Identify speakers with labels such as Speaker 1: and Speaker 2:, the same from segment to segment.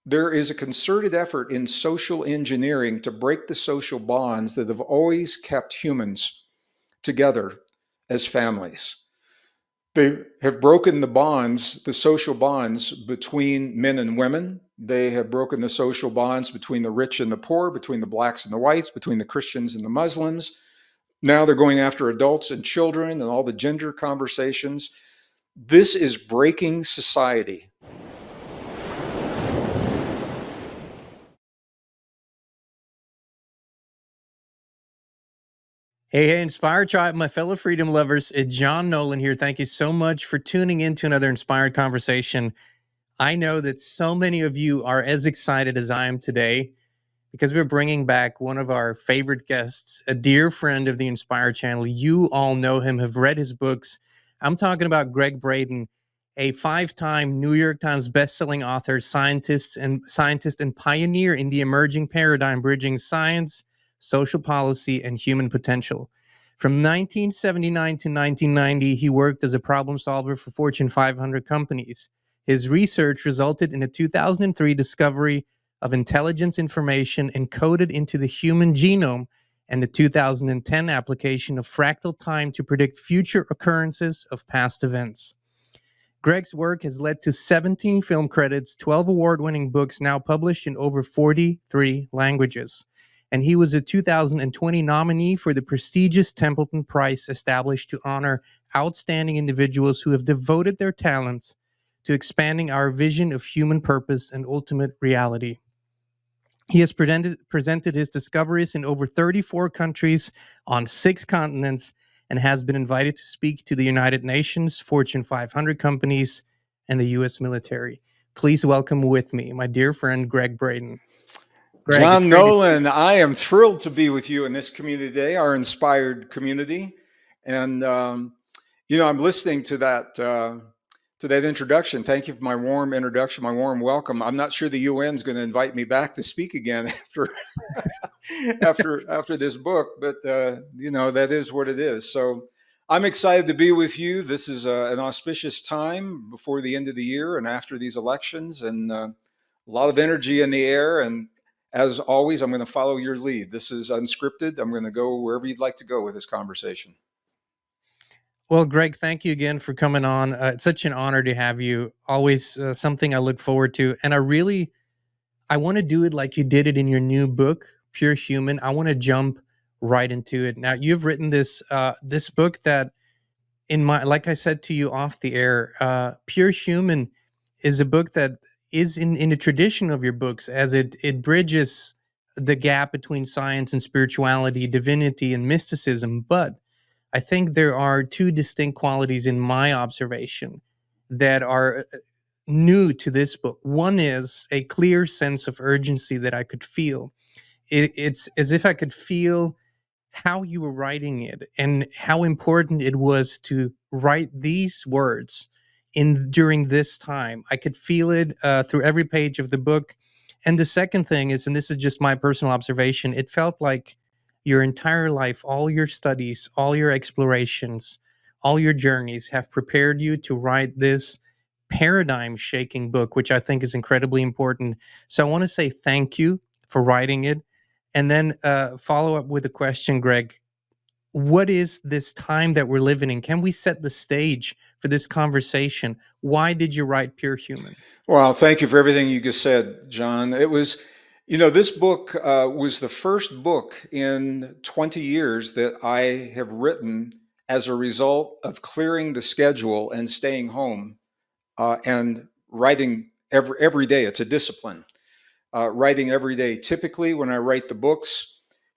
Speaker 1: there is a concerted effort in social engineering to break the social bonds that have always kept humans together as families. They have broken the bonds, the social bonds between men and women. They have broken the social bonds between the rich and the poor, between the blacks and the whites, between the Christians and the Muslims. Now they're going after adults and children and all the gender conversations. This is breaking society.
Speaker 2: Hey, Inspired Tribe, my fellow freedom lovers, it's John Nolan here. Thank you so much for tuning in to another inspired conversation. I know that so many of you are as excited as I am today because we're bringing back one of our favorite guests, a dear friend of the Inspired channel. You all know him, have read his books. I'm talking about Gregg Braden, a 5-time New York Times bestselling author, scientist and pioneer in the emerging paradigm bridging science, social policy, and human potential. From 1979 to 1990, he worked as a problem solver for Fortune 500 companies. His research resulted in a 2003 discovery of intelligence information encoded into the human genome and the 2010 application of fractal time to predict future occurrences of past events. Gregg's work has led to 17 film credits, 12 award-winning books now published in over 43 languages. And he was a 2020 nominee for the prestigious Templeton Prize established to honor outstanding individuals who have devoted their talents to expanding our vision of human purpose and ultimate reality. He has presented his discoveries in over 34 countries on 6 continents and has been invited to speak to the United Nations, Fortune 500 companies, and the U.S. military. Please welcome with me my dear friend, Gregg Braden. Greg,
Speaker 1: John Nolan, I am thrilled to be with you in this community today, our inspired community. And, I'm listening to that introduction. Thank you for my warm introduction, my warm welcome. I'm not sure the UN is going to invite me back to speak again after this book, but that is what it is. So I'm excited to be with you. This is an auspicious time before the end of the year and after these elections, and a lot of energy in the air. And as always, I'm going to follow your lead. This is unscripted. I'm going to go wherever you'd like to go with this conversation.
Speaker 2: Well, Greg, thank you again for coming on. It's such an honor to have you. Always something I look forward to. And I want to do it like you did it in your new book, Pure Human. I want to jump right into it. Now, you've written this book that, like I said to you off the air, Pure Human is a book that is in the tradition of your books, as it bridges the gap between science and spirituality, divinity and mysticism. But I think there are 2 distinct qualities in my observation that are new to this book. One is a clear sense of urgency that I could feel. It's as if I could feel how you were writing it and how important it was to write these words during this time. I could feel it through every page of the book. And the second thing is, and this is just my personal observation, it felt like your entire life, all your studies, all your explorations, all your journeys have prepared you to write this paradigm shaking book, which I think is incredibly important. So I want to say thank you for writing it. And then follow up with a question, Greg. What is this time that we're living in? Can we set the stage for this conversation? Why did you write Pure Human?
Speaker 1: Well, thank you for everything you just said, John. It was, this book was the first book in 20 years that I have written as a result of clearing the schedule and staying home and writing every day. It's a discipline. Writing every day. Typically, when I write the books,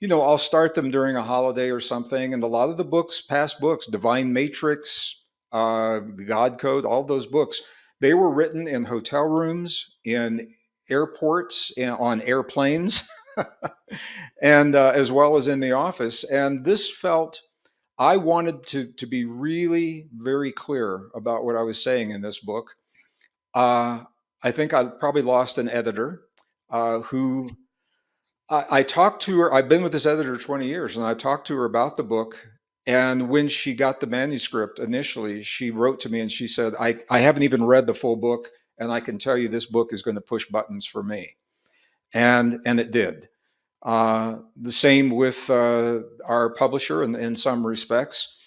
Speaker 1: I'll start them during a holiday or something. And a lot of the books, past books, Divine Matrix, God Code, all those books, they were written in hotel rooms, in airports, on airplanes, and as well as in the office. And this felt, I wanted to be really very clear about what I was saying in this book. I think I probably lost an editor who I talked to her. I've been with this editor 20 years, and I talked to her about the book. And when she got the manuscript initially, she wrote to me and she said, I haven't even read the full book, and I can tell you this book is going to push buttons for me. And it did. The same with our publisher in some respects.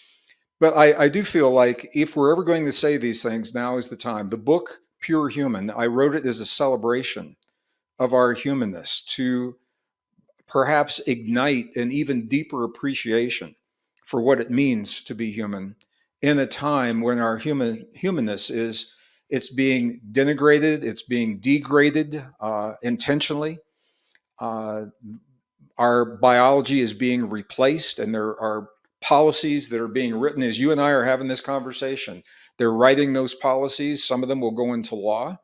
Speaker 1: But I do feel like if we're ever going to say these things, now is the time. The book, Pure Human, I wrote it as a celebration of our humanness, to perhaps ignite an even deeper appreciation for what it means to be human in a time when our humanness is, it's being denigrated, it's being degraded intentionally. Our biology is being replaced, and there are policies that are being written as you and I are having this conversation. They're writing those policies. Some of them will go into law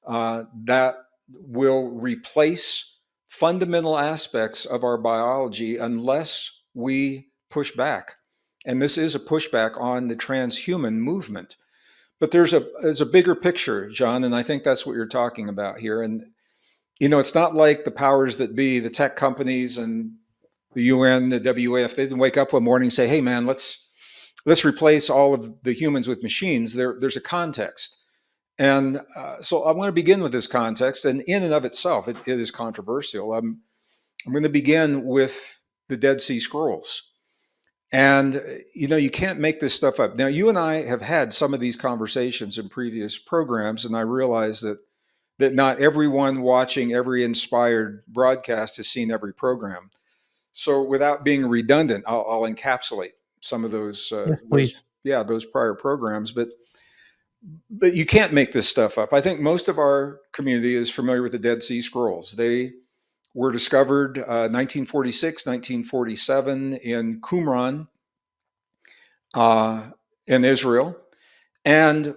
Speaker 1: that will replace fundamental aspects of our biology unless we push back. And this is a pushback on the transhuman movement. But there's a bigger picture, John, and I think that's what you're talking about here. And it's not like the powers that be, the tech companies and the UN, the WAF, they didn't wake up one morning and say, "Hey, man, let's replace all of the humans with machines." There's a context. And so I want to begin with this context, and in and of itself, it is controversial. I'm going to begin with the Dead Sea Scrolls. And, you can't make this stuff up. Now, you and I have had some of these conversations in previous programs, and I realize that not everyone watching every inspired broadcast has seen every program. So without being redundant, I'll encapsulate some of those,
Speaker 2: Yes, please.
Speaker 1: those prior programs. But you can't make this stuff up. I think most of our community is familiar with the Dead Sea Scrolls. They were discovered 1946, 1947 in Qumran in Israel. And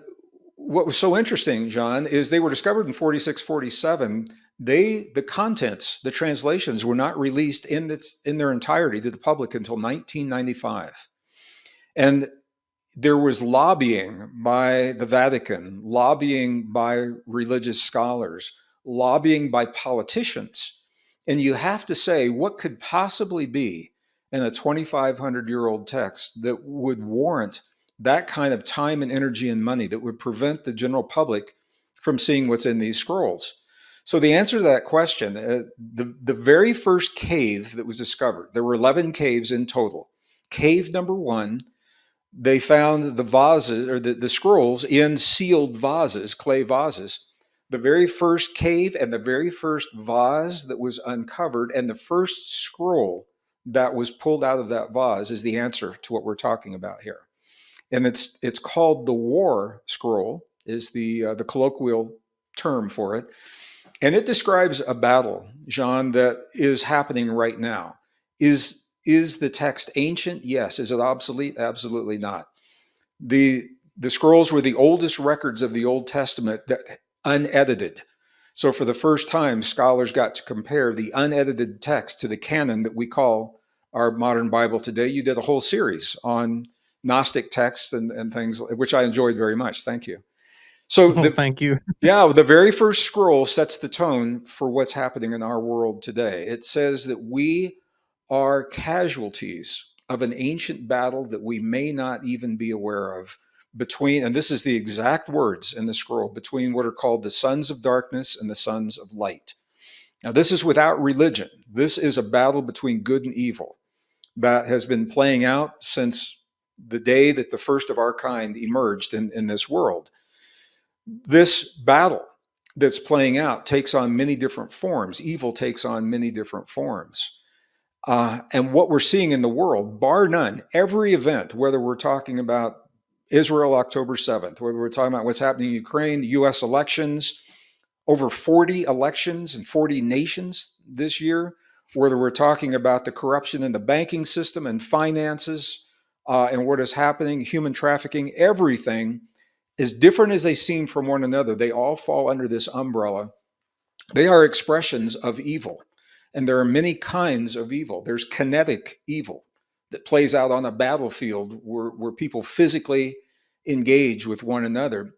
Speaker 1: what was so interesting, John, is they were discovered in 46, 47. The contents, the translations were not released in their entirety to the public until 1995. And there was lobbying by the Vatican, lobbying by religious scholars, lobbying by politicians. And you have to say, what could possibly be in a 2,500-year-old text that would warrant that kind of time and energy and money, that would prevent the general public from seeing what's in these scrolls? So the answer to that question, the very first cave that was discovered, there were 11 caves in total. Cave number 1, they found the vases, or the scrolls, in sealed vases, clay vases. The very first cave and the very first vase that was uncovered, and the first scroll that was pulled out of that vase, is the answer to what we're talking about here. And it's called the War Scroll, is the colloquial term for it. And it describes a battle, Jean, that is happening right now. Is the text ancient? Yes. Is it obsolete? Absolutely not. The scrolls were the oldest records of the Old Testament that unedited. So for the first time, scholars got to compare the unedited text to the canon that we call our modern Bible today. You did a whole series on Gnostic texts and things, which I enjoyed very much. Thank you. So
Speaker 2: thank you.
Speaker 1: The very first scroll sets the tone for what's happening in our world today. It says that we are casualties of an ancient battle that we may not even be aware of between, and this is the exact words in the scroll, between what are called the sons of darkness and the sons of light. Now, this is without religion. This is a battle between good and evil that has been playing out since the day that the first of our kind emerged in this world. This battle that's playing out takes on many different forms. Evil takes on many different forms. And what we're seeing in the world, bar none, every event, whether we're talking about Israel, October 7th, whether we're talking about what's happening in Ukraine, the US elections, over 40 elections in 40 nations this year, whether we're talking about the corruption in the banking system and finances and what is happening, human trafficking, everything, as different as they seem from one another, they all fall under this umbrella. They are expressions of evil. And there are many kinds of evil. There's kinetic evil that plays out on a battlefield where people physically engage with one another.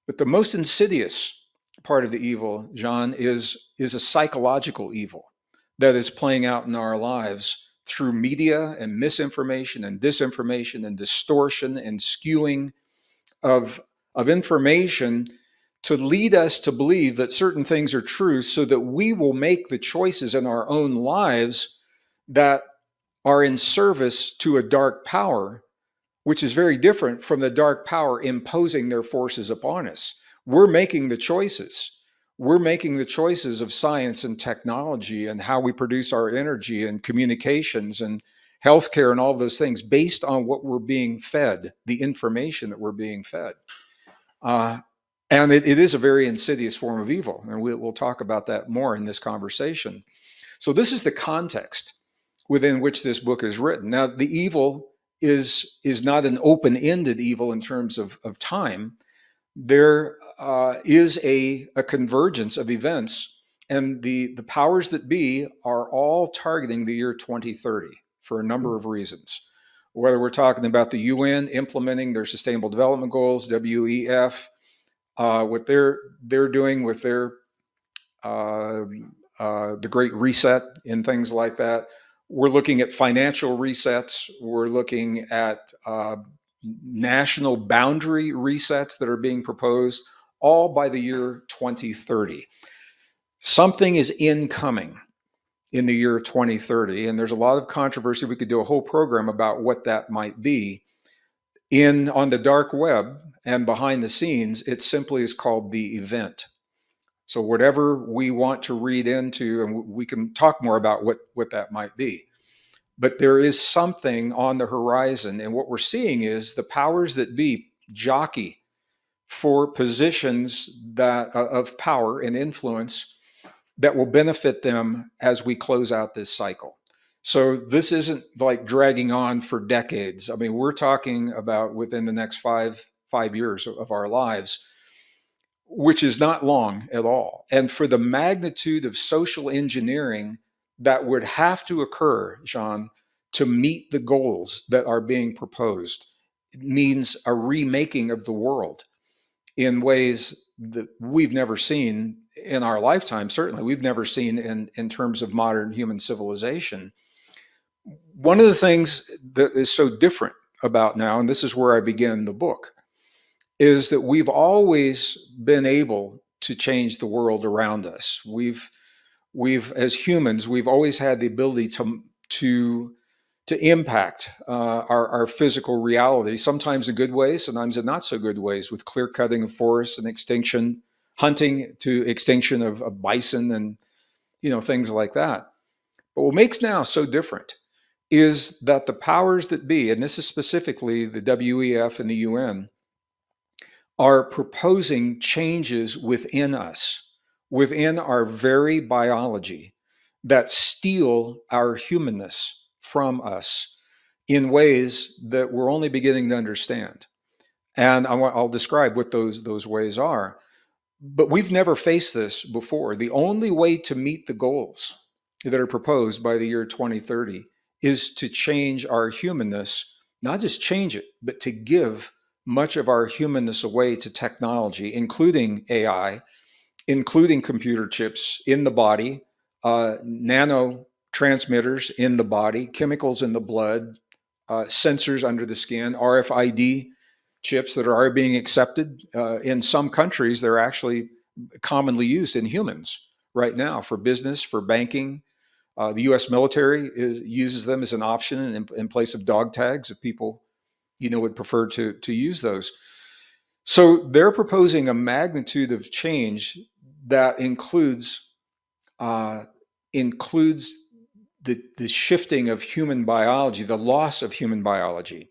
Speaker 1: But the most insidious part of the evil, John, is a psychological evil that is playing out in our lives through media and misinformation and disinformation and distortion and skewing of information to lead us to believe that certain things are true so that we will make the choices in our own lives that are in service to a dark power, which is very different from the dark power imposing their forces upon us. We're making the choices. We're making the choices of science and technology and how we produce our energy and communications and healthcare and all those things based on what we're being fed, the information that we're being fed. And it is a very insidious form of evil. And we'll talk about that more in this conversation. So this is the context within which this book is written. Now, the evil is not an open-ended evil in terms of time. There is a convergence of events, and the powers that be are all targeting the year 2030 for a number of reasons. Whether we're talking about the UN implementing their Sustainable Development Goals, WEF, what they're doing with their the Great Reset and things like that. We're looking at financial resets. We're looking at national boundary resets that are being proposed, all by the year 2030. Something is incoming in the year 2030, and there's a lot of controversy. We could do a whole program about what that might be. On the dark web and behind the scenes, it simply is called the event. So whatever we want to read into, and we can talk more about what that might be. But there is something on the horizon, and what we're seeing is the powers that be jockey for positions that of power and influence that will benefit them as we close out this cycle. So this isn't like dragging on for decades. I mean, we're talking about within the next five years of our lives, which is not long at all. And for the magnitude of social engineering that would have to occur, Jean, to meet the goals that are being proposed, it means a remaking of the world in ways that we've never seen in our lifetime. Certainly, we've never seen in terms of modern human civilization. One of the things that is so different about now, and this is where I begin the book, is that we've always been able to change the world around us. We've as humans, we've always had the ability to impact our physical reality, sometimes in good ways, sometimes in not so good ways, with clear cutting of forests and extinction, hunting to extinction of bison and things like that. But what makes now so different is that the powers that be, and this is specifically the WEF and the UN, are proposing changes within us, within our very biology, that steal our humanness from us in ways that we're only beginning to understand. And I'll describe what those ways are. But we've never faced this before. The only way to meet the goals that are proposed by the year 2030 is to change our humanness, not just change it, but to give much of our humanness away to technology, including AI, including computer chips in the body, nano transmitters in the body, chemicals in the blood, sensors under the skin, RFID chips that are being accepted. In some countries, they're actually commonly used in humans right now for business, for banking. The U.S. military uses them as an option in place of dog tags if people, would prefer to use those. So they're proposing a magnitude of change that includes the shifting of human biology, the loss of human biology.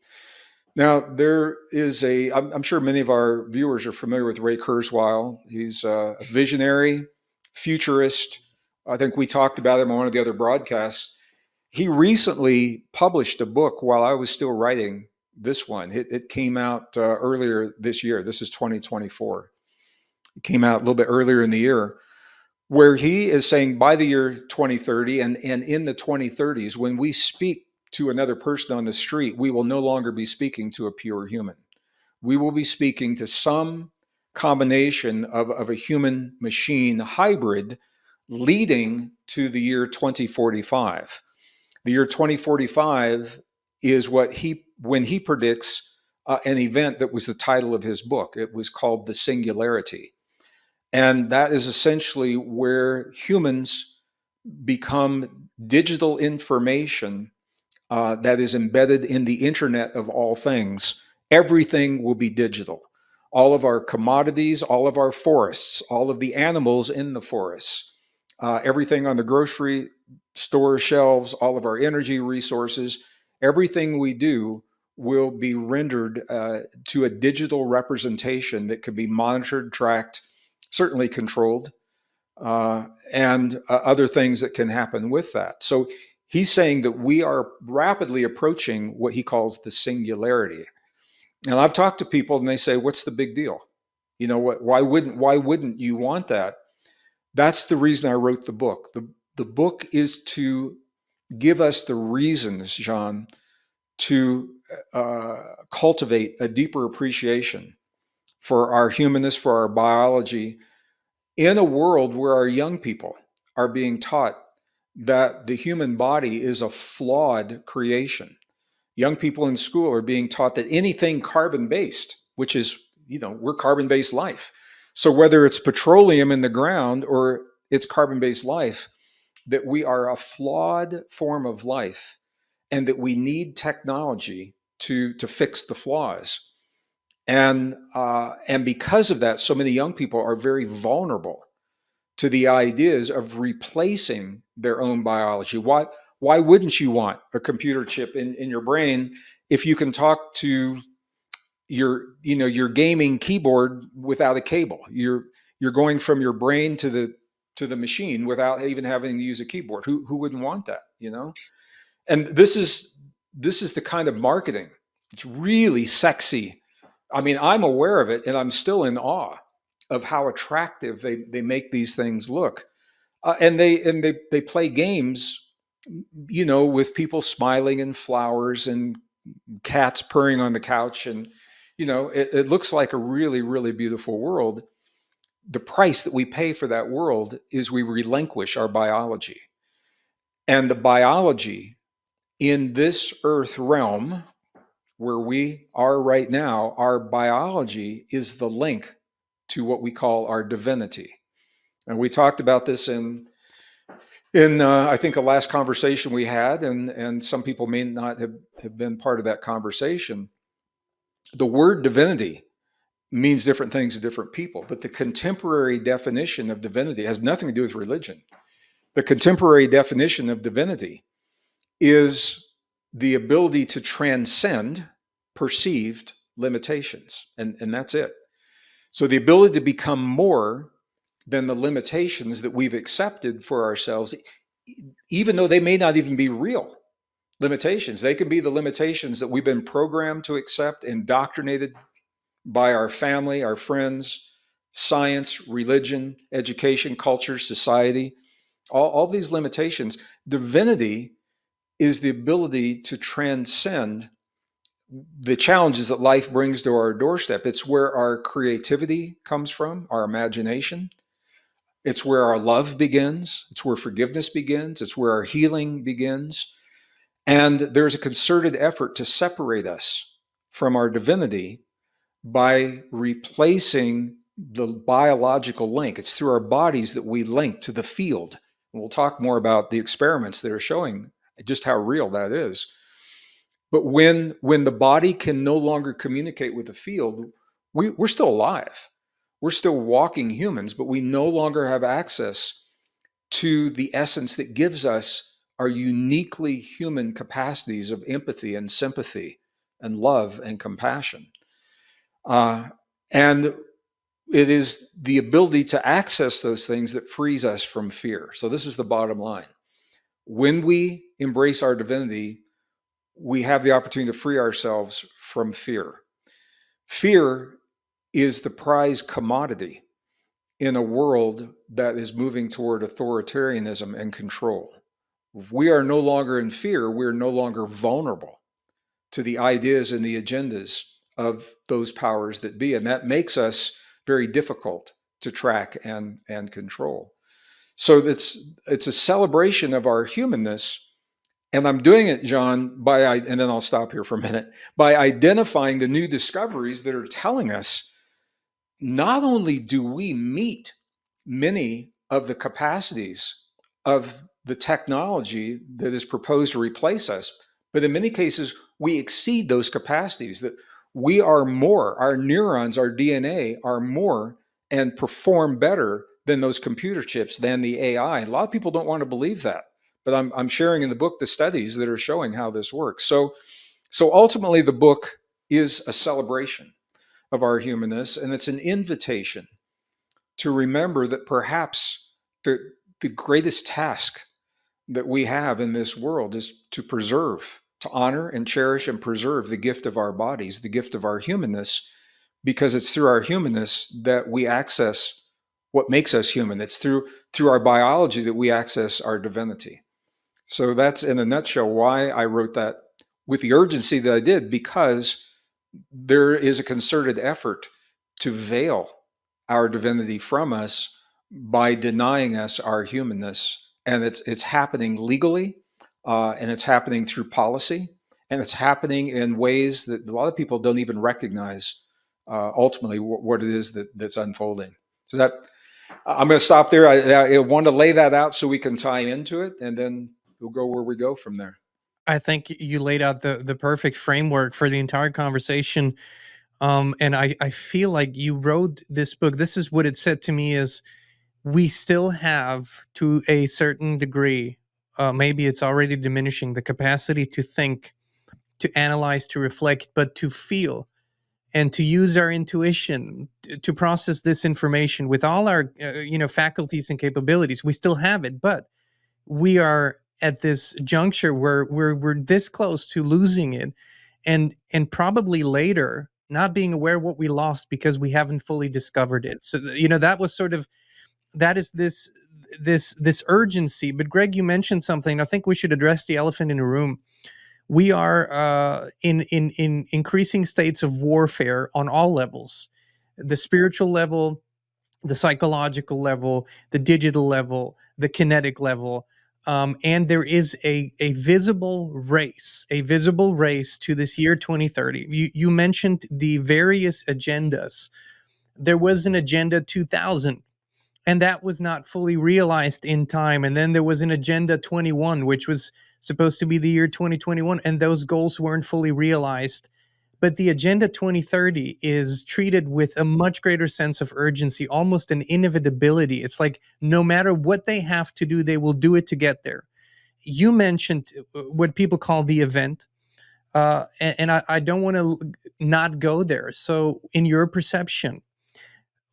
Speaker 1: Now, there is I'm sure many of our viewers are familiar with Ray Kurzweil. He's a visionary, futurist. I think we talked about him on one of the other broadcasts. He recently published a book while I was still writing this one. It came out earlier this year. This is 2024. It came out a little bit earlier in the year, where he is saying by the year 2030 and in the 2030s, when we speak to another person on the street, we will no longer be speaking to a pure human. We will be speaking to some combination of a human machine hybrid leading to the year 2045. The year 2045 is when he predicts an event that was the title of his book. It was called The Singularity. And that is essentially where humans become digital information that is embedded in the internet of all things. Everything will be digital. All of our commodities, all of our forests, all of the animals in the forests, everything on the grocery store shelves, all of our energy resources, everything we do will be rendered to a digital representation that can be monitored, tracked, certainly controlled, and other things that can happen with that. So he's saying that we are rapidly approaching what he calls the singularity. And I've talked to people and they say, "What's the big deal? You know what? Why wouldn't you want that?" That's the reason I wrote the book. The book is to give us the reasons, John, to cultivate a deeper appreciation for our humanness, for our biology, in a world where our young people are being taught that the human body is a flawed creation. Young people in school are being taught that anything carbon based, which is, we're carbon based life. So whether it's petroleum in the ground or it's carbon based life, that we are a flawed form of life and that we need technology to fix the flaws. And because of that, so many young people are very vulnerable to the ideas of replacing their own biology. Why wouldn't you want a computer chip in your brain if you can talk to your gaming keyboard without a cable? You're going from your brain to the machine without even having to use a keyboard. Who wouldn't want that? And this is the kind of marketing. It's really sexy. I mean, I'm aware of it, and I'm still in awe of how attractive they make these things look. And they play games, with people smiling and flowers and cats purring on the couch, and it looks like a really, really beautiful world. The price that we pay for that world is we relinquish our biology, and the biology in this earth realm where we are right now, our biology is the link to what we call our divinity. And we talked about this in I think the last conversation we had, and some people may not have been part of that conversation. The word divinity means different things to different people, but the contemporary definition of divinity has nothing to do with religion. The contemporary definition of divinity is the ability to transcend perceived limitations, and that's it. So the ability to become more than the limitations that we've accepted for ourselves, even though they may not even be real limitations. They can be the limitations that we've been programmed to accept, indoctrinated by our family, our friends, science, religion, education, culture, society, all these limitations. Divinity is the ability to transcend the challenges that life brings to our doorstep. It's where our creativity comes from, our imagination. It's where our love begins. It's where forgiveness begins. It's where our healing begins. And there's a concerted effort to separate us from our divinity by replacing the biological link. It's through our bodies that we link to the field. And we'll talk more about the experiments that are showing just how real that is. But when the body can no longer communicate with the field, we're still alive. We're still walking humans, but we no longer have access to the essence that gives us our uniquely human capacities of empathy and sympathy and love and compassion. And it is the ability to access those things that frees us from fear. So this is the bottom line. When we embrace our divinity, we have the opportunity to free ourselves from fear. Fear is the prize commodity in a world that is moving toward authoritarianism and control. If we are no longer in fear, we're no longer vulnerable to the ideas and the agendas of those powers that be. And that makes us very difficult to track and control. So it's a celebration of our humanness. And I'm doing it, John, and then I'll stop here for a minute, by identifying the new discoveries that are telling us not only do we meet many of the capacities of the technology that is proposed to replace us. But in many cases, we exceed those capacities, that we are more, our neurons, our DNA are more and perform better than those computer chips, than the AI. A lot of people don't want to believe that, but I'm sharing in the book the studies that are showing how this works. So ultimately, the book is a celebration of our humanness, and it's an invitation to remember that perhaps the greatest task that we have in this world is to preserve, to honor and cherish and preserve the gift of our bodies, the gift of our humanness, because it's through our humanness that we access what makes us human. It's through our biology that we access our divinity. So that's, in a nutshell, why I wrote that with the urgency that I did, because there is a concerted effort to veil our divinity from us by denying us our humanness. And it's happening legally, and it's happening through policy, and it's happening in ways that a lot of people don't even recognize ultimately what it is that's unfolding. So that I'm going to stop there. I want to lay that out so we can tie into it, and then we'll go where we go from there.
Speaker 2: I think you laid out the perfect framework for the entire conversation. And I feel like you wrote this book. This is what it said to me is, we still have, to a certain degree, maybe it's already diminishing, the capacity to think, to analyze, to reflect, but to feel and to use our intuition to process this information with all our faculties and capabilities. We still have it, but we are at this juncture where we're this close to losing it, and probably later not being aware what we lost because we haven't fully discovered it. So that was sort of, that is this urgency. But Greg, you mentioned something. I think we should address the elephant in the room. We are in increasing states of warfare on all levels: the spiritual level, the psychological level, the digital level, the kinetic level. And there is a visible race to this year 2030. You mentioned the various agendas. There was an agenda 2000, and that was not fully realized in time. And then there was an agenda 21, which was supposed to be the year 2021, and those goals weren't fully realized. But the agenda 2030 is treated with a much greater sense of urgency, almost an inevitability. It's like no matter what they have to do, they will do it to get there. You mentioned what people call the event, and I don't want to not go there. So in your perception,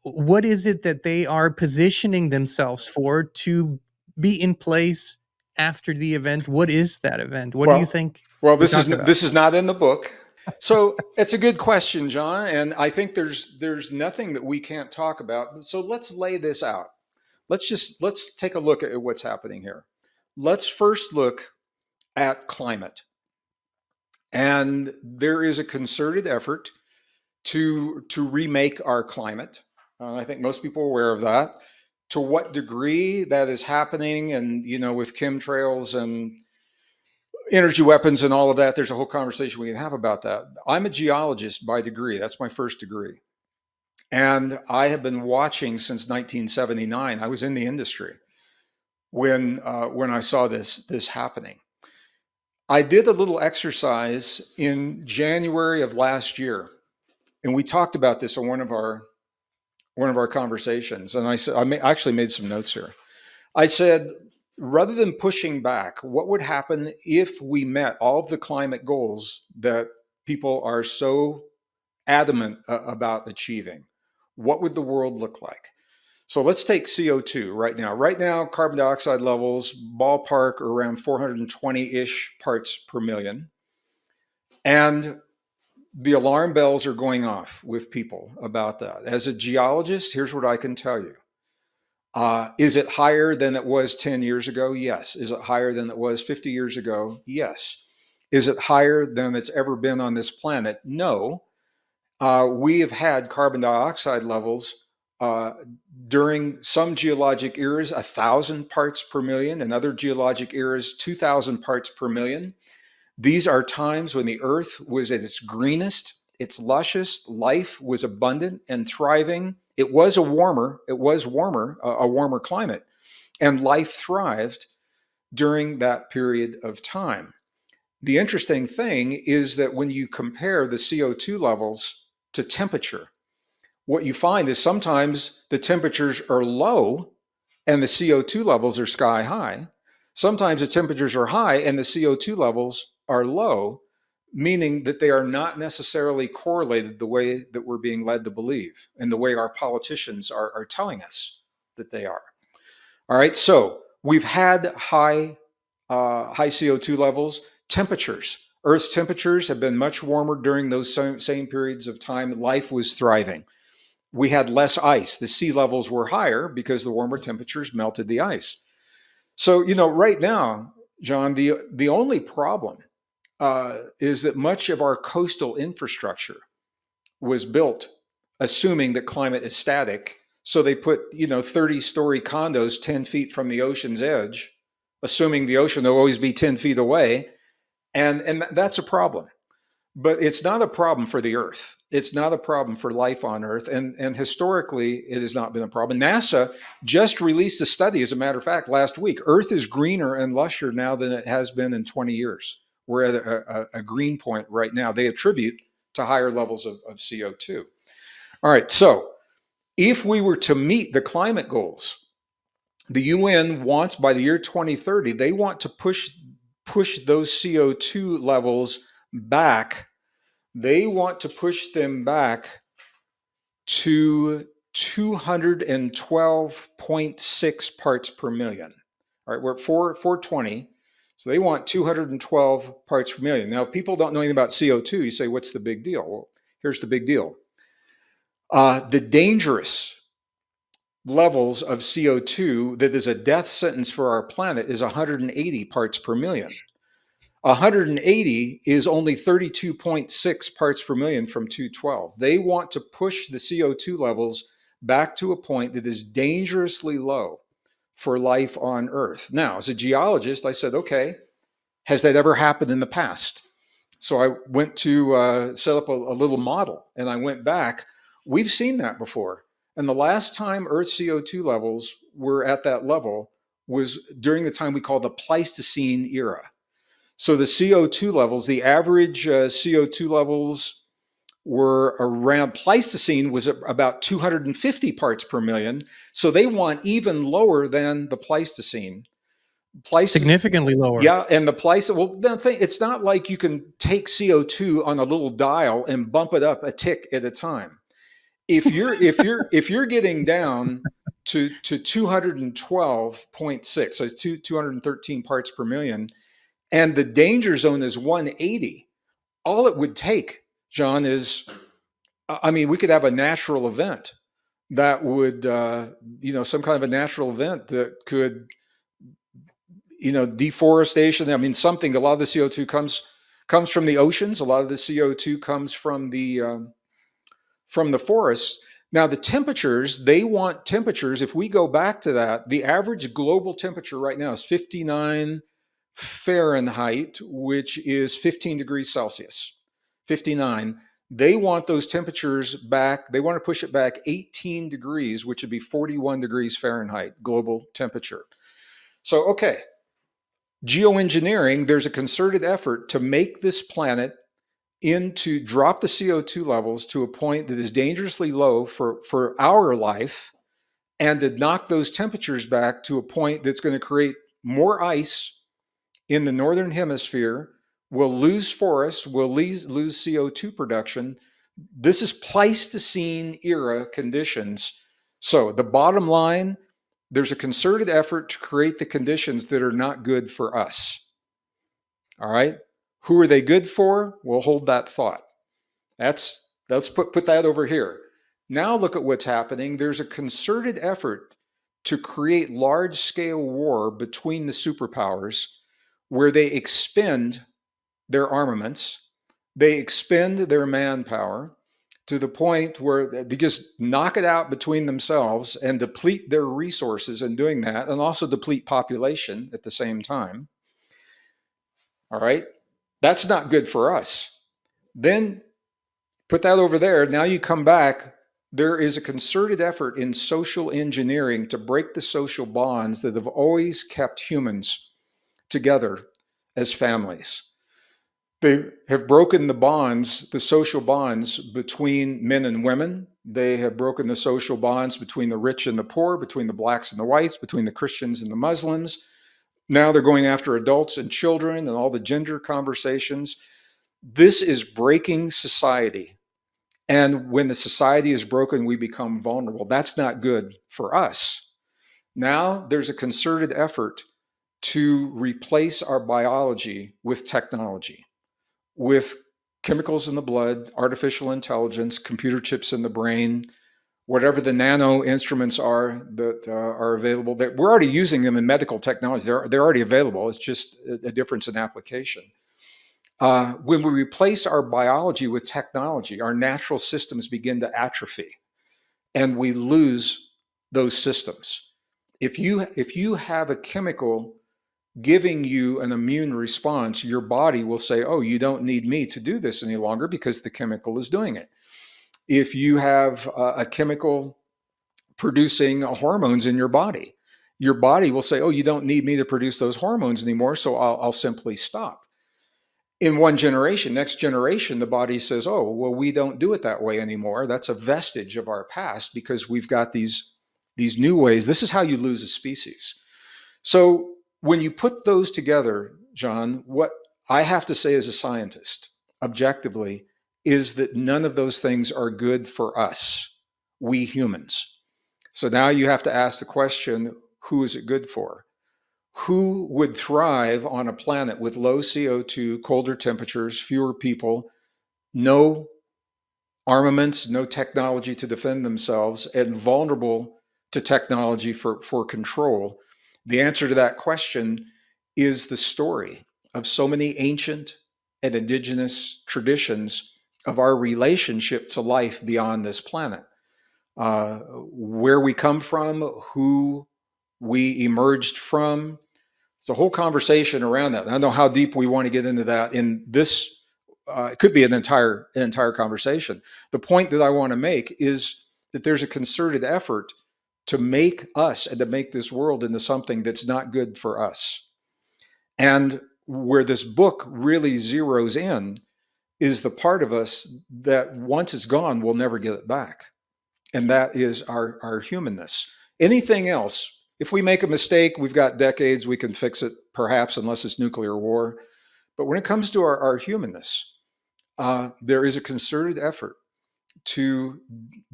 Speaker 2: what is it that they are positioning themselves for to be in place after the event? What is that event? What do you think
Speaker 1: Well,
Speaker 2: we talked about?
Speaker 1: this is not in the book. So it's a good question, John, and I think there's nothing that we can't talk about. So let's lay this out. Let's take a look at what's happening here. Let's first look at climate. And there is a concerted effort to remake our climate. I think most people are aware of that. To what degree that is happening, and with chemtrails and energy weapons and all of that, there's a whole conversation we can have about that. I'm a geologist by degree. That's my first degree. And I have been watching since 1979. I was in the industry when I saw this happening. I did a little exercise in January of last year, and we talked about this on one of our conversations. And I said, actually made some notes here. I said, rather than pushing back, what would happen if we met all of the climate goals that people are so adamant about achieving? What would the world look like? So let's take CO2 right now. Right now, carbon dioxide levels, ballpark, are around 420-ish parts per million. And the alarm bells are going off with people about that. As a geologist, here's what I can tell you. Is it higher than it was 10 years ago? Yes. Is it higher than it was 50 years ago? Yes. Is it higher than it's ever been on this planet? No. We have had carbon dioxide levels during some geologic eras, 1,000 parts per million, and other geologic eras, 2,000 parts per million. These are times when the earth was at its greenest, its lushest, life was abundant and thriving, It was warmer, a warmer climate, and life thrived during that period of time. The interesting thing is that when you compare the CO2 levels to temperature, what you find is sometimes the temperatures are low and the CO2 levels are sky high. Sometimes the temperatures are high and the CO2 levels are low, meaning that they are not necessarily correlated the way that we're being led to believe and the way our politicians are telling us that they are. All right, so we've had high CO2 levels. Temperatures. Earth's temperatures have been much warmer during those same periods of time. Life was thriving. We had less ice. The sea levels were higher because the warmer temperatures melted the ice. So, right now, John, the only problem is that much of our coastal infrastructure was built assuming that climate is static. So they put, 30-story condos 10 feet from the ocean's edge, assuming the ocean will always be 10 feet away. And that's a problem. But it's not a problem for the Earth. It's not a problem for life on Earth. And historically, it has not been a problem. NASA just released a study, as a matter of fact, last week. Earth is greener and lusher now than it has been in 20 years. We're at a green point right now. They attribute to higher levels of CO2. All right, so if we were to meet the climate goals, the UN wants, by the year 2030, they want to push those CO2 levels back. They want to push them back to 212.6 parts per million. All right, we're at 420. So they want 212 parts per million. Now, people don't know anything about CO2. You say, what's the big deal? Well, here's the big deal. The dangerous levels of CO2 that is a death sentence for our planet is 180 parts per million. 180 is only 32.6 parts per million from 212. They want to push the CO2 levels back to a point that is dangerously low for life on Earth. Now, as a geologist, I said, okay, has that ever happened in the past? So I went to set up a little model, and I went back. We've seen that before. And the last time Earth's CO2 levels were at that level was during the time we call the Pleistocene era. So the CO2 levels, the average CO2 levels were around, Pleistocene was about 250 parts per million. So they want even lower than the Pleistocene.
Speaker 2: Significantly lower.
Speaker 1: Yeah, and the Pleistocene, well, the thing, it's not like you can take CO2 on a little dial and bump it up a tick at a time. If you're getting down to 212.6, so it's 213 parts per million, and the danger zone is 180, all it would take, John, is, we could have a natural event that would, some kind of a natural event that could, deforestation. Something, a lot of the CO2 comes from the oceans. A lot of the CO2 comes from the forests. Now, the temperatures, they want temperatures. If we go back to that, the average global temperature right now is 59 Fahrenheit, which is 15 degrees Celsius, 59. They want those temperatures back. They want to push it back 18 degrees, which would be 41 degrees Fahrenheit global temperature. So, okay, geoengineering, there's a concerted effort to make this planet drop the CO2 levels to a point that is dangerously low for our life, and to knock those temperatures back to a point that's going to create more ice in the northern hemisphere. We'll lose forests, we'll lose CO2 production. This is Pleistocene era conditions. So the bottom line, there's a concerted effort to create the conditions that are not good for us. All right? Who are they good for? We'll hold that thought. Let's put that over here. Now look at what's happening. There's a concerted effort to create large-scale war between the superpowers, where they expend their armaments, they expend their manpower to the point where they just knock it out between themselves and deplete their resources in doing that, and also deplete population at the same time. All right? That's not good for us. Then put that over there. Now you come back. there is a concerted effort in social engineering to break the social bonds that have always kept humans together as families. They have broken the bonds, the social bonds between men and women. They have broken the social bonds between the rich and the poor, between the blacks and the whites, between the Christians and the Muslims. Now they're going after adults and children and all the gender conversations. This is breaking society. And when the society is broken, we become vulnerable. That's not good for us. Now there's a concerted effort to replace our biology with technology, with chemicals in the blood, artificial intelligence, computer chips in the brain, whatever the nano instruments are that are available. That we're already using them in medical technology. They're already available. It's just a difference in application. When we replace our biology with technology, our natural systems begin to atrophy, and we lose those systems. If you have a chemical giving you an immune response, your body will say, oh, you don't need me to do this any longer because the chemical is doing it. If you have a chemical producing hormones in your body will say, oh, you don't need me to produce those hormones anymore, so I'll simply stop. In one generation, next generation, the body says, oh, well, we don't do it that way anymore. That's a vestige of our past because we've got these new ways. This is how you lose a species. So when you put those together, John, what I have to say as a scientist, objectively, is that none of those things are good for us, we humans. So now you have to ask the question, who is it good for? Who would thrive on a planet with low CO2, colder temperatures, fewer people, no armaments, no technology to defend themselves, and vulnerable to technology for control? The answer to that question is the story of so many ancient and indigenous traditions of our relationship to life beyond this planet. Where we come from, who we emerged from. It's a whole conversation around that. I don't know how deep we want to get into that in this. It could be an entire conversation. The point that I want to make is that there's a concerted effort to make us and to make this world into something that's not good for us. And where this book really zeroes in is the part of us that once it's gone, we'll never get it back. And that is our humanness. Anything else, if we make a mistake, we've got decades, we can fix it, perhaps, unless it's nuclear war. But when it comes to our humanness, there is a concerted effort to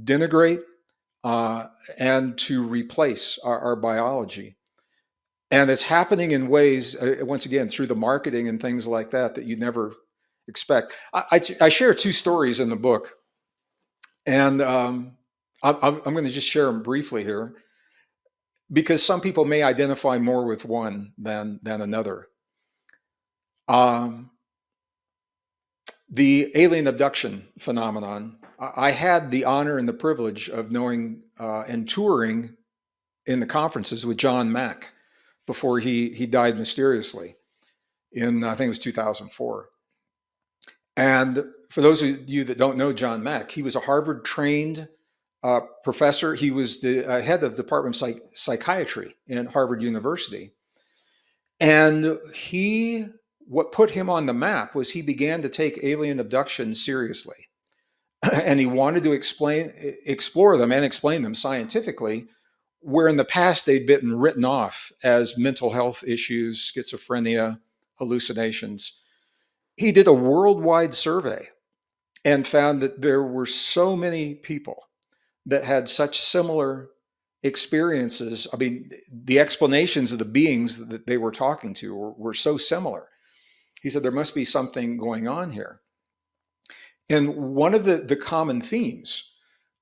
Speaker 1: denigrate and to replace our biology. And it's happening in ways, once again, through the marketing and things like that, that you'd never expect. I share two stories in the book, and I'm going to just share them briefly here, because some people may identify more with one than another. The alien abduction phenomenon, I had the honor and the privilege of knowing and touring in the conferences with John Mack before he died mysteriously in, I think it was 2004. And for those of you that don't know John Mack, he was a Harvard-trained professor. He was the head of the Department of Psychiatry in Harvard University. And what put him on the map was he began to take alien abduction seriously. And he wanted to explore them and explain them scientifically, where in the past they'd been written off as mental health issues, schizophrenia, hallucinations. He did a worldwide survey and found that there were so many people that had such similar experiences. I mean, the explanations of the beings that they were talking to were so similar. He said, there must be something going on here. And one of the common themes